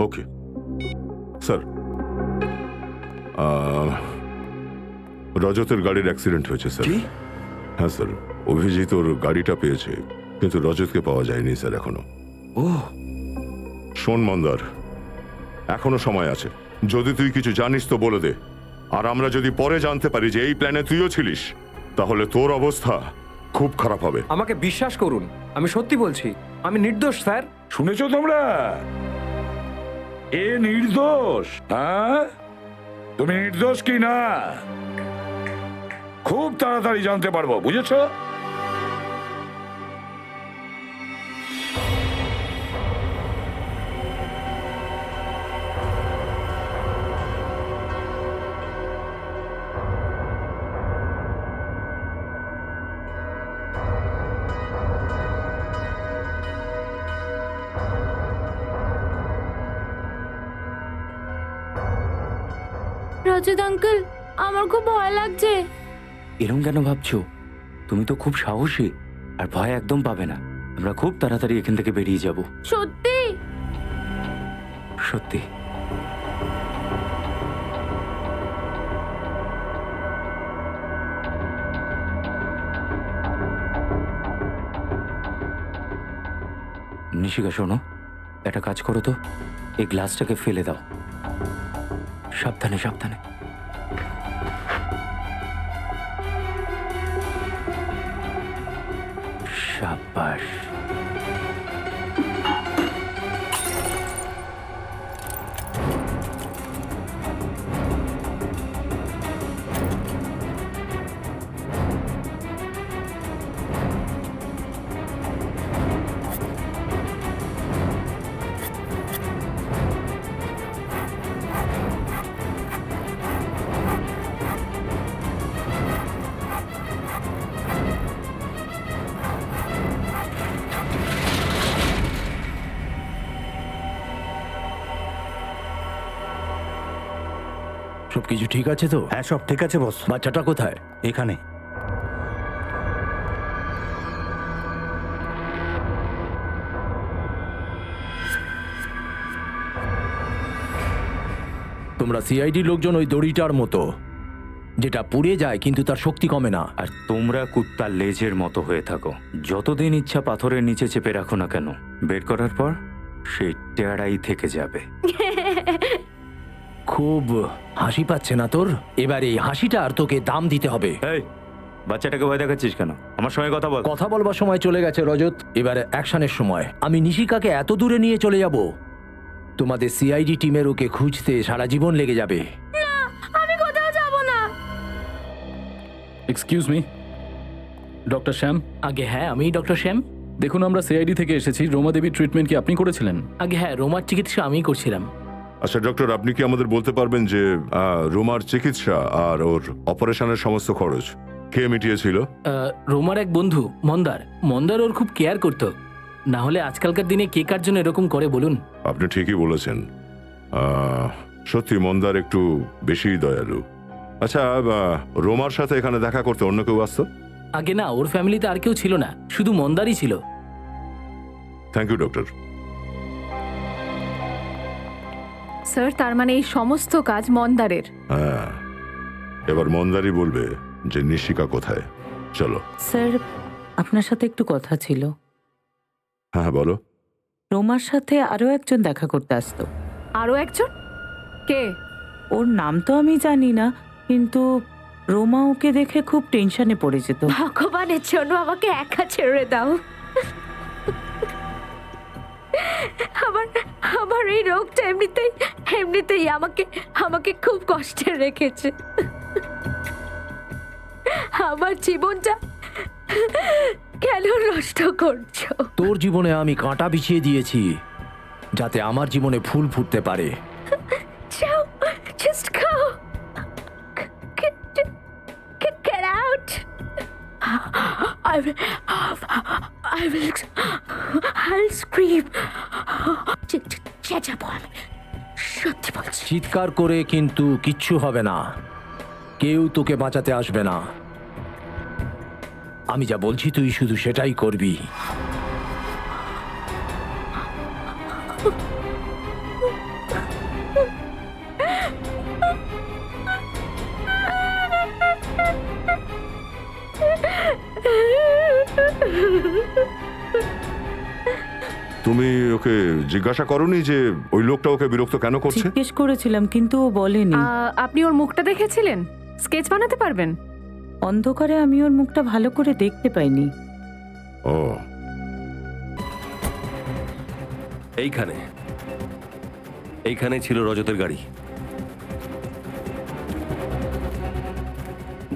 ওকে স্যার। রজতের গাড়ির অ্যাক্সিডেন্ট হয়েছে স্যার। হ্যাঁ স্যার, অভিজিৎ ওর গাড়িটা পেয়েছে, কিন্তু রজতকে পাওয়া যায়নি স্যার এখনো। ও শোন মন্দার, এখনো সময় আছে। যদি তুই কিছু জানিস তো বলে দে। আর আমরা যদি পরে জানতে পারি যে এই প্ল্যানে তুইও ছিলিস, তাহলে তোর অবস্থা খুব খারাপ হবে। আমাকে বিশ্বাস করুন, আমি সত্যি বলছি, আমি নির্দোষ স্যার। শুনেছো তোমরা? এ নির্দোষ। হ্যাঁ, তুমি নির্দোষ কি না খুব তাড়াতাড়ি জানতে পারবো, বুঝেছো? রজত আঙ্কেল, আমার খুব ভয় লাগছে। এরম কেন ভাবছো? তুমি তো খুব সাহসী, আর ভয় একদম পাবে না। আমরা খুব তাড়াতাড়ি এখান থেকে বেরিয়ে যাব। সত্যি? সত্যি। নিশিকা শোনো, একটা কাজ করো তো, এই গ্লাসটাকে ফেলে দাও। সাবধানে সাবধানে। শাবাশ। সবকিছু ঠিক আছে তো? হ্যাঁ, সব ঠিক আছে বস। বাচ্চাটা কোথায়? এখানে। তোমরা সিআইডি লোকজন ওই দড়িটার মতো, যেটা পুড়ে যায় কিন্তু তার শক্তি কমে না। আর তোমরা কুত্তার লেজের মতো হয়ে থাকো। যতদিন ইচ্ছা পাথরের নিচে চেপে রাখো না কেন, বের করার পর সেই টেরাই থেকে যাবে। খুব হাসি পাচ্ছে না তোর? এবার এই হাসিটা আর তোকে দাম দিতে হবে। এই বাচ্চাটাকে ভয় দেখাচ্ছিস কেন? আমার সঙ্গে কথা বল। কথা বলবার সময় চলে গেছে রজত, এবারে অ্যাকশনের সময়। আমি নিশিকাকে এত দূরে নিয়ে চলে যাব, তোমাদের সিআইডি টিমের ওকে খুঁজতে সারা জীবন লেগে যাবে। আমি কোথাও যাব না। এক্সকিউজ মি, ডক্টর শ্যাম? আগে হ্যাঁ, আমি ডক্টর শ্যাম। দেখুন, আমরা সিআইডি থেকে এসেছি। রোমা দেবীর ট্রিটমেন্ট কি আপনি করেছিলেন? আগে হ্যাঁ, রোমার চিকিৎসা আমিই করছিলাম। আচ্ছা ডক্টর, আপনি কি আমাদের বলতে পারবেন যে রোমার চিকিৎসা আর ওর অপারেশনের সমস্ত খরচ কে মিটিয়েছিল? রোমার এক বন্ধু মন্দার। মন্দার ওর খুব কেয়ার করতো, না হলে আজকালকার দিনে কে কার জন্য এরকম করে বলুন? আপনি ঠিকই বলেছেন, সত্যি মন্দার একটু বেশি দয়ালু। আচ্ছা, রোমার সাথে এখানে দেখা করতে অন্য কেউ আসতো? আগে না, ওর ফ্যামিলিতে আর কেউ ছিল না, শুধু মন্দারই ছিল। Thank you doctor. স্যার, তার মানে এই সমস্ত কাজ মন্দারের? হ্যাঁ, এবার মন্দারই বলবে যে নিশিকা কোথায়। চলো। স্যার, আপনার সাথে একটু কথা ছিল। হ্যাঁ বলো। রোমার সাথে আরো একজন দেখা করতে আসতো। আরো একজন? কে? ওর নাম তো আমি জানি না, কিন্তু রোমা ওকে দেখে খুব টেনশনে পড়ে যেত। ভগবানের জন্য আমাকে একা ছেড়ে দাও। আমার আমার এই রোগটা এমনিতেই আমাকে খুব কষ্টে রেখেছে। আমার জীবনটা কেন নষ্ট করছো? তোর জীবনে আমি কাঁটা বিছিয়ে দিয়েছি যাতে আমার জীবনে ফুল ফুটতে পারে। যাও, just go. Get out. I'll scream. চেঁচাবো আমি, সত্যি বলছি। চিৎকার করে কিন্তু কিচ্ছু হবে না, কেউ তোকে বাঁচাতে আসবে না। আমি যা বলছি তুই শুধু সেটাই করবি। তুমি ওকে জিজ্ঞাসা করোনি যে ওই লোকটা ওকে বিরক্ত কেন করছে? জিজ্ঞেস করেছিলাম কিন্তু ও বলেনি। আপনি ওর মুখটা দেখেছিলেন? স্কেচ বানাতে পারবেন? অন্ধকারে আমি ওর মুখটা ভালো করে দেখতে পাইনি। ও, এইখানে ছিল রজতের গাড়ি।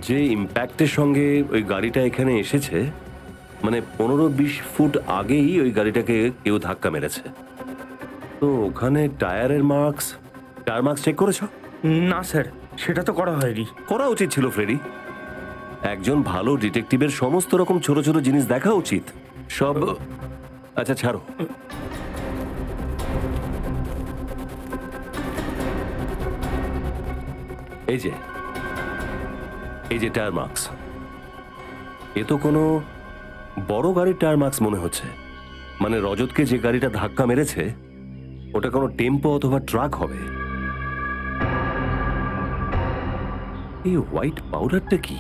যে ইম্প্যাক্টের সঙ্গে ওই গাড়িটা এখানে এসেছে, মানে 15-20 ফুট আগেই ওই গাড়িটাকে কেউ ধাক্কা মেরেছে। তো ওখানে টায়ার মার্কস চেক করেছো? না স্যার, সেটা তো করা হয়নি। করা উচিত ছিল ফ্রেডি। একজন ভালো ডিটেকটিভের সমস্ত রকম ছোট ছোট জিনিস দেখা উচিত। সব আচ্ছা ছাড়ো। এই যে টায়ার মার্কস, এ তো কোনো বড় গাড়ির টায়ার মার্কস মনে হচ্ছে। মানে রজতকে যে গাড়িটা ধাক্কা মেরেছে ওটা কোনো টেম্পো অথবা ট্রাক হবে। এই হোয়াইট পাউডারটা কি?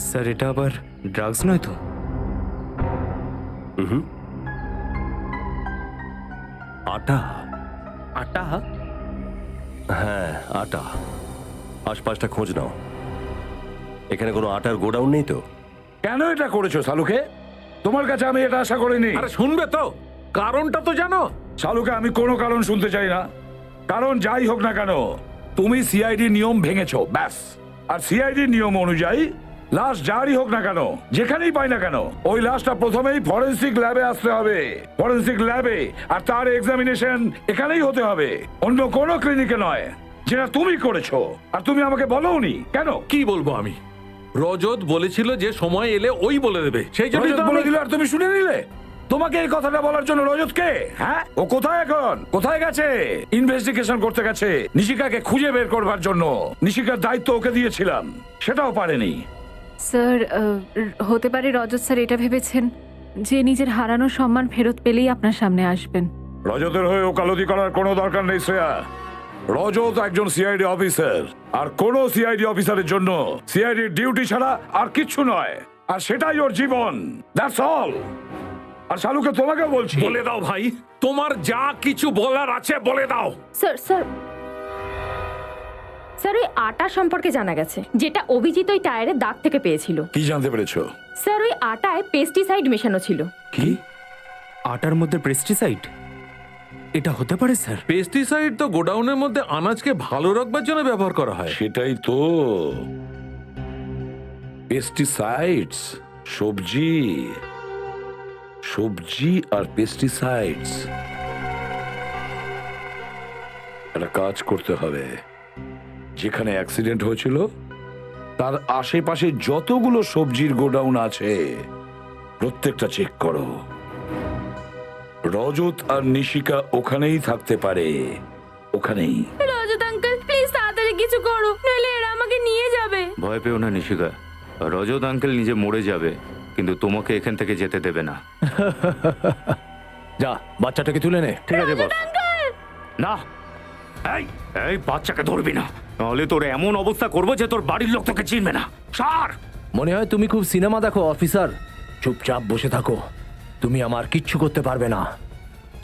স্যার এটা আবার ড্রাগস নয় তো? আটা। আটা? হ্যাঁ আটা। আশপাশটা খোঁজ নাও, এখানে কোনো আটার গোডাউন নেই তো? কেন এটা করেছো শালুকে? তোমার কাছে আমি এটা আশা করিনি। আরে শুনবে তো, কারণটা তো জানো? শালুকে আমি কোনো কারণ শুনতে চাই না। কারণ যাই হোক না কেন, তুমি সিআইডি নিয়ম ভেঙেছো, ব্যাস। আর সিআইডি নিয়ম অনুযায়ী লাশ যারই হোক না কেন, যেখানেই পাই না কেন, ওই লাশটা প্রথমেই ফরেনসিক ল্যাবে আসতে হবে। ফরেনসিক ল্যাবে, আর তার এক্সামিনেশন এখানেই হতে হবে, অন্য কোনো ক্লিনিকে নয়, যেটা তুমি করেছো। আর তুমি আমাকে বলোনি কেন? কি বলবো আমি? রজত বলেছিল যে সময় এলে ওই বলে দেবে, সেই জন্য রজত বলে দিল আর তুমি শুনে নিলে? তোমাকে এই কথাটা বলার জন্য রজত কে? হ্যাঁ, ও কোথায় এখন? কোথায় গেছে? ইনভেস্টিগেশন করতে গেছে নিশিকাকে খুঁজে বের করবার জন্য। নিশিকার দায়িত্ব ওকে দিয়েছিলাম, সেটাও পারেনি। স্যার, হতে পারে রজত স্যার এটা ভেবেছেন যে নিজের হারানো সম্মান ফেরত পেলেই আপনার সামনে আসবেন। রজতের হয়ে ওকালতি করার কোনো দরকার নেই শ্রেয়া। রজত একজন সিআইডি অফিসার, আর কোন সিআইডি অফিসারের জন্য সিআইডি ডিউটি ছাড়া আর কিচ্ছু নয়, আর সেটাই ওর জীবন। That's all. আর শালুকে তোমাকেও বলছি, বলে দাও ভাই, তোমার যা কিছু বলার আছে বলে দাও। স্যার স্যার স্যার, ওই আটা সম্পর্কে জানা গেছে, যেটা অভিজিৎ ওই টায়ারের দাগ থেকে পেয়েছিল। কি জানতে পেরেছো? স্যার, ওই আটায় পেস্টিসাইড মেশানো ছিল। কি? আটার মধ্যে পেস্টিসাইড? এটা হতে পারে স্যার? পেস্টিসাইড তো গোডাউনের মধ্যে আনাজকে ভালো রাখবার জন্য ব্যবহার করা হয়। সেটাই তো, পেস্টিসাইডস। সবজি আর পেস্টিসাইডস। একটা কাজ করতে হবে, যেখানে অ্যাক্সিডেন্ট হয়েছিল তার আশেপাশে যতগুলো সবজির গোডাউন আছে প্রত্যেকটা চেক করো। রজত আর নিশিকা ওখানেই থাকতে পারে, ওখানেই। রজত আঙ্কেল, প্লিজ তাড়াতাড়ি কিছু করো, নইলে এরা আমাকে নিয়ে যাবে। ভয় পেও না নিশিকা, রজত আঙ্কেল নিজে মরে যাবে, কিন্তু তোমাকে এখান থেকে যেতে দেবে না। যা, বাচ্চাটাকে তুলে নে। ঠিক আছে বস। না, এই বাচ্চাকে ধরবি না, নাহলে তোর এমন অবস্থা করবো যে তোর বাড়ির লোক তোকে চিনবে না। সার! মনে হয় তুমি খুব সিনেমা দেখো অফিসার। চুপচাপ বসে থাকো, তুমি আমার কিচ্ছু করতে পারবে না।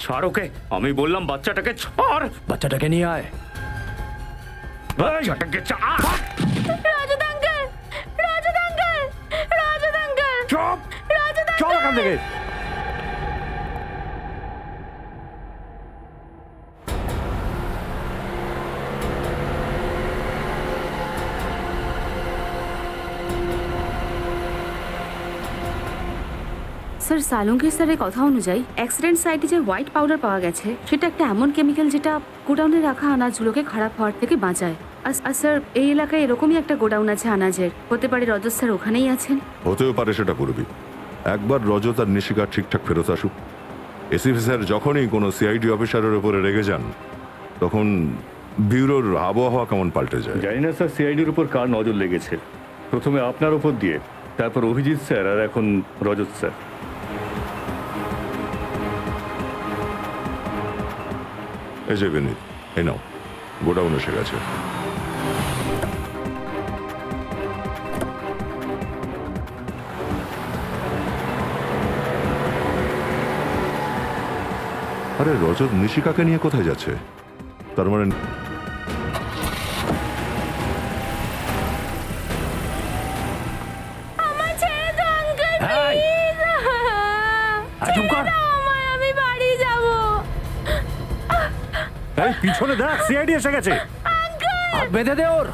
ছাড় ওকে, আমি বললাম বাচ্চাটাকে ছাড়। বাচ্চাটাকে নিয়ে আয়। বাচ্চাটাকে ছাড়। রজত আঙ্কেল, রজত আঙ্কেল, রজত আঙ্কেল, চুপ! রজত চল এখান থেকে। স্যার, সালুঙ্কি স্যারের কথা অনুযায়ী অ্যাক্সিডেন্ট সাইটে যে হোয়াইট পাউডার পাওয়া গেছে, সেটা একটা এমন কেমিক্যাল যেটা গোডাউনে রাখা আনাজগুলোকে খারাপ হওয়ার থেকে বাঁচায়। আর স্যার, এই এলাকায় এরকমই একটা গোডাউন আছে আনাজের। হতে পারে রজত স্যার ওখানেই আছেন। হতেও পারে, সেটা করবি। একবার রজত আর নিশিকা ঠিকঠাক ফেরত আসুক। এসিপি স্যার যখনই কোনো সিআইডি অফিসারের উপরে রেগে যান, তখন ব্যুরোর আবহাওয়া কেমন পাল্টে যায়। জানি না স্যার সিআইডির উপর কার নজর লেগেছে। প্রথমে আপনার উপর দিয়ে, তারপর অভিজিৎ স্যার, আর এখন রজত স্যার। এই যে বিনীত, এই নাও, গোডাউন এসে গেছে। আরে রজত নিশিকাকে নিয়ে কোথায় যাচ্ছে? তার মানে আমার ছেড়ে দাও আঙ্কেল প্লিজ ছেড়ে দাও আমায়, আমি বাড়ি যাব। এই পিছনে দেখ, সিআইডি এসে গেছে। হাত বেঁধে দে ওর।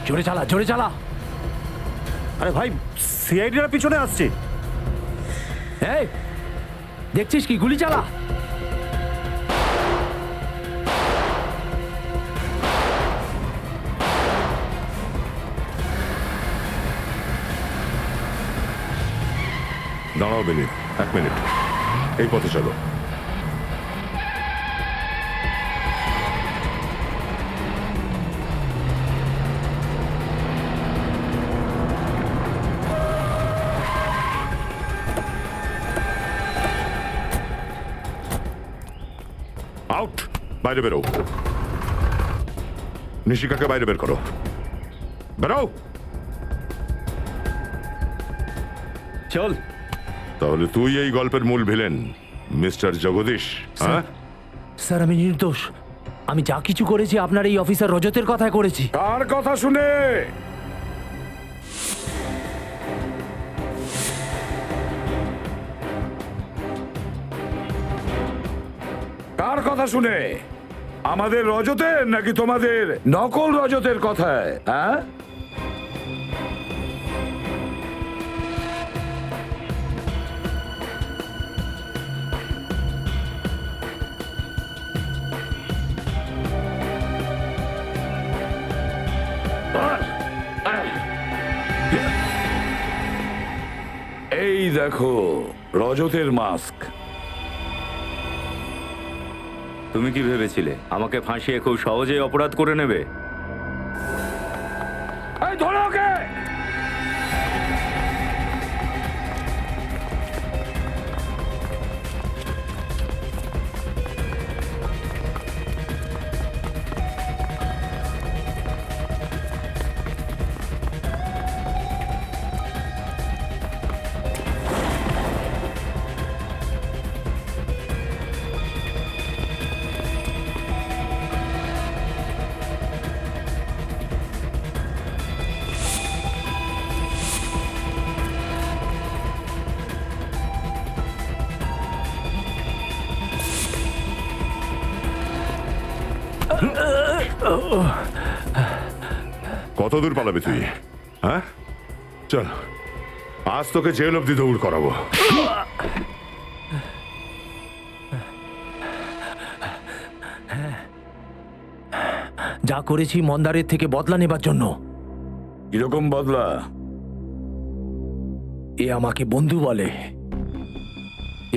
জোরে চালা, জোরে চালা। আরে ভাই, সিআইডিরা পিছনে আসছে। এই দেখছিস কি? গুলি চালা। দাঁড়াও বিনীত, 1 মিনিট। এই পথে চলো। আউট! বাইরে বেরো। নিশিকাকে বাইরে বের করো। বেরো। চল। তাহলে তুই এই গল্পের মূল ভিলেন, মিস্টার জগদীশ? হ্যাঁ স্যার, আমি নির্দোষ। আমি যা কিছু করেছি আপনার এই অফিসার রজতের কথায় করেছি। কার কথা শুনে? কার কথা শুনে? আমাদের রজতের নাকি তোমাদের নকল রজতের কথায়? হ্যাঁ, এই দেখো রজতের মাস্ক। তুমি কি ভেবেছিলে আমাকে ফাঁসিয়ে খুব সহজেই অপরাধ করে নেবে? এই ধরো ওকে। কত দূর পালাবি তুই? হ্যাঁ, চল আজ তোকে জেল অব্দি দৌড় করাবো। যা করেছি মন্দারের থেকে বদলা নেবার জন্য। কিরকম বদলা? এ আমাকে বন্ধু বলে।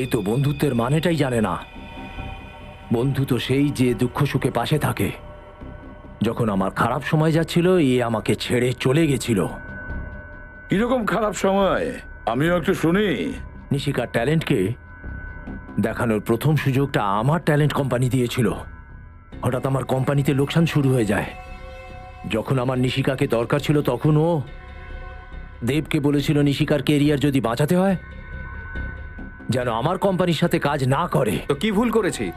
এ তো বন্ধুত্বের মানেটাই জানে না। বন্ধু তো সেই যে দুঃখ সুখে পাশে থাকে। যখন আমার খারাপ সময় যাচ্ছিল, এ আমাকে ছেড়ে চলে গেছিল। কিরকম খারাপ সময়? আমিও একটু শুনি। নিশিকার ট্যালেন্টকে দেখানোর প্রথম সুযোগটা আমার ট্যালেন্ট কোম্পানি দিয়েছিল। হঠাৎ আমার কোম্পানিতে লোকসান শুরু হয়ে যায়। যখন আমার নিশিকাকে দরকার ছিল, তখন ও দেবকে বলেছিল নিশিকার কেরিয়ার যদি বাঁচাতে হয়, যেন আমার কোম্পানির সাথে কাজ না করে। তো কি ভুল করেছি?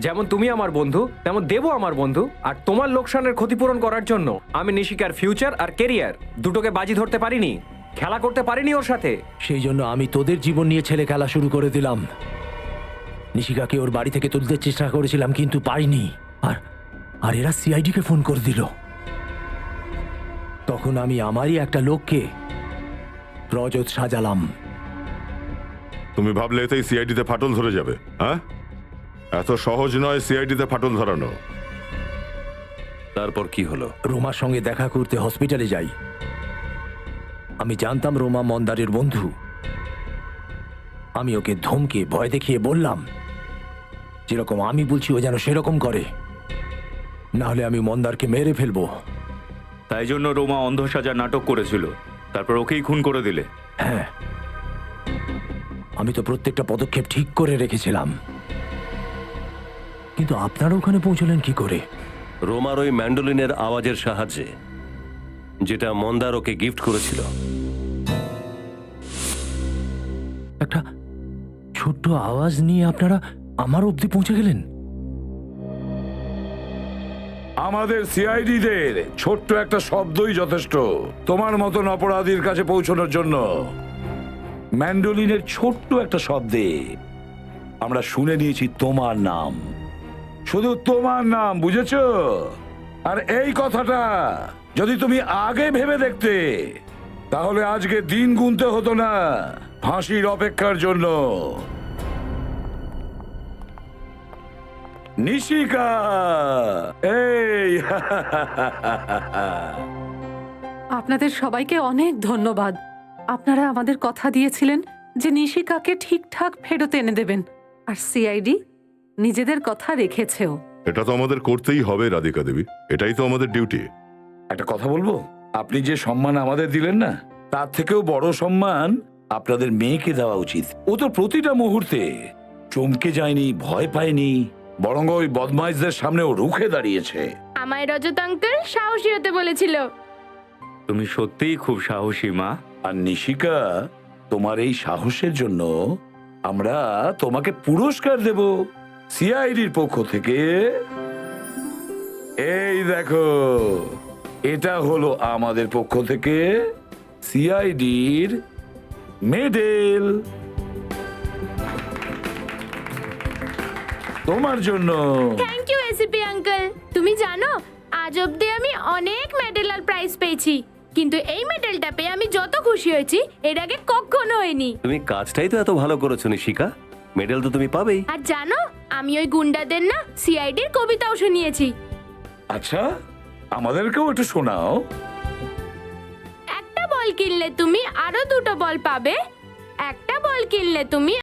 যেমন তুমি আমার বন্ধু, তেমন দেবও আমার বন্ধু। আর তোমার লোকসানের ক্ষতিপূরণ করার জন্য আমি নিশিকার ফিউচার আর কেরিয়ার দুটোকে বাজি ধরতে পারিনি, খেলা করতে পারিনি ওর সাথে। সেই জন্য আমি তোদের জীবন নিয়ে ছেলে খেলা শুরু করে দিলাম। নিশিকাকে ওর বাড়ি থেকে তুলতে চেষ্টা করেছিলাম, কিন্তু পারিনি। আর এরা সিআইডিকে ফোন করে দিল। তখন আমি আমারই একটা লোককে রজত সাজালাম। তুমি ভাবলে এতেই সিআইডিতে ফাটল ধরে যাবে? হ্যাঁ, এত সহজ নয় সিআইডিতে ফাটল ধরানো। তারপর কি হলো? রোমার সঙ্গে দেখা করতে হসপিটালে যাই। আমি জানতাম রোমা মন্দারের বন্ধু। আমি ওকে ধমকে ভয় দেখিয়ে বললাম, যেরকম আমি বলছি ও যেন সেরকম করে, না হলে আমি মন্দারকে মেরে ফেলবো। তাই জন্য রোমা অন্ধ সাজার নাটক করেছিল, তারপর ওকেই খুন করে দিলে? হ্যাঁ, আমি তো প্রত্যেকটা পদক্ষেপ ঠিক করে রেখেছিলাম। কিন্তু আপনারা ওখানে পৌঁছলেন কি করে? রোমার ওই ম্যান্ডোলিনের আওয়াজের সাহায্যে, যেটা মন্দার ওকে গিফট করেছিল। ছোট্ট আওয়াজ নিয়ে আপনারা আমার অবধি পৌঁছে গেলেন? আমাদের সিআইডিদের ছোট্ট একটা শব্দই যথেষ্ট তোমার মতন অপরাধীর কাছে পৌঁছানোর জন্য। ম্যান্ডোলিনের ছোট্ট একটা শব্দে আমরা শুনে নিয়েছি তোমার নাম, শুধু তোমার নাম, বুঝেছো? আর এই কথাটা যদি তুমি আগে ভেবে দেখতে তাহলে আজকে দিন গুনতে হতো না ফাঁসির অপেক্ষার জন্য। নিশিকা, এই আপনাদের সবাইকে অনেক ধন্যবাদ। আপনারা আমাদের কথা দিয়েছিলেন যে নিশিকাকে ঠিকঠাক ফেরত এনে দেবেন, আর সিআইডি নিজেদের কথা রেখেছেও। এটা তো আমাদের করতেই হবে রাধিকা দেবী, এটাই তো আমাদের ডিউটি। একটা কথা বলবো, আপনি যে সম্মান আমাদের দিলেন না, তার থেকেও বড় সম্মান আপনাদের মেয়েকে দেওয়া উচিত। ও তো প্রতিটা মুহূর্তে চমকে যায়নি, ভয় পায়নি, বরং ওই বদমাইশদের সামনেও রুখে দাঁড়িয়েছে। আমায় রজত আঙ্কেল সাহসী হতে বলেছিল। তুমি সত্যিই খুব সাহসী মা। আর নিশিকা, তোমার এই সাহসের জন্য আমরা তোমাকে পুরস্কার দেব সিআইডির পক্ষ থেকে। এই দেখো, এটা হলো আমাদের পক্ষ থেকে সিআইডির মেডেল তোমার জন্য। Thank you ACP uncle. তুমি জানো আজ অব্দি আমি অনেক মেডেল আর প্রাইজ পেয়েছি, কিন্তু এই মেডেলটা পেয়ে আমি যত খুশি হয়েছি এর আগে কখনো হয়নি। তুমি কাজটাই তো এত ভালো করেছো নিশিকা, মেডেল তো তুমি পাবেই। আর জানো আমি ওই গুন্ডাদের না সিআইডির কবিতাও শুনিয়েছি। আচ্ছা, আমাদেরকেও একটু শোনাও। একটা বল কিনলে তুমি আরো দুটো বল পাবে, একটা বল কিনলে তুমি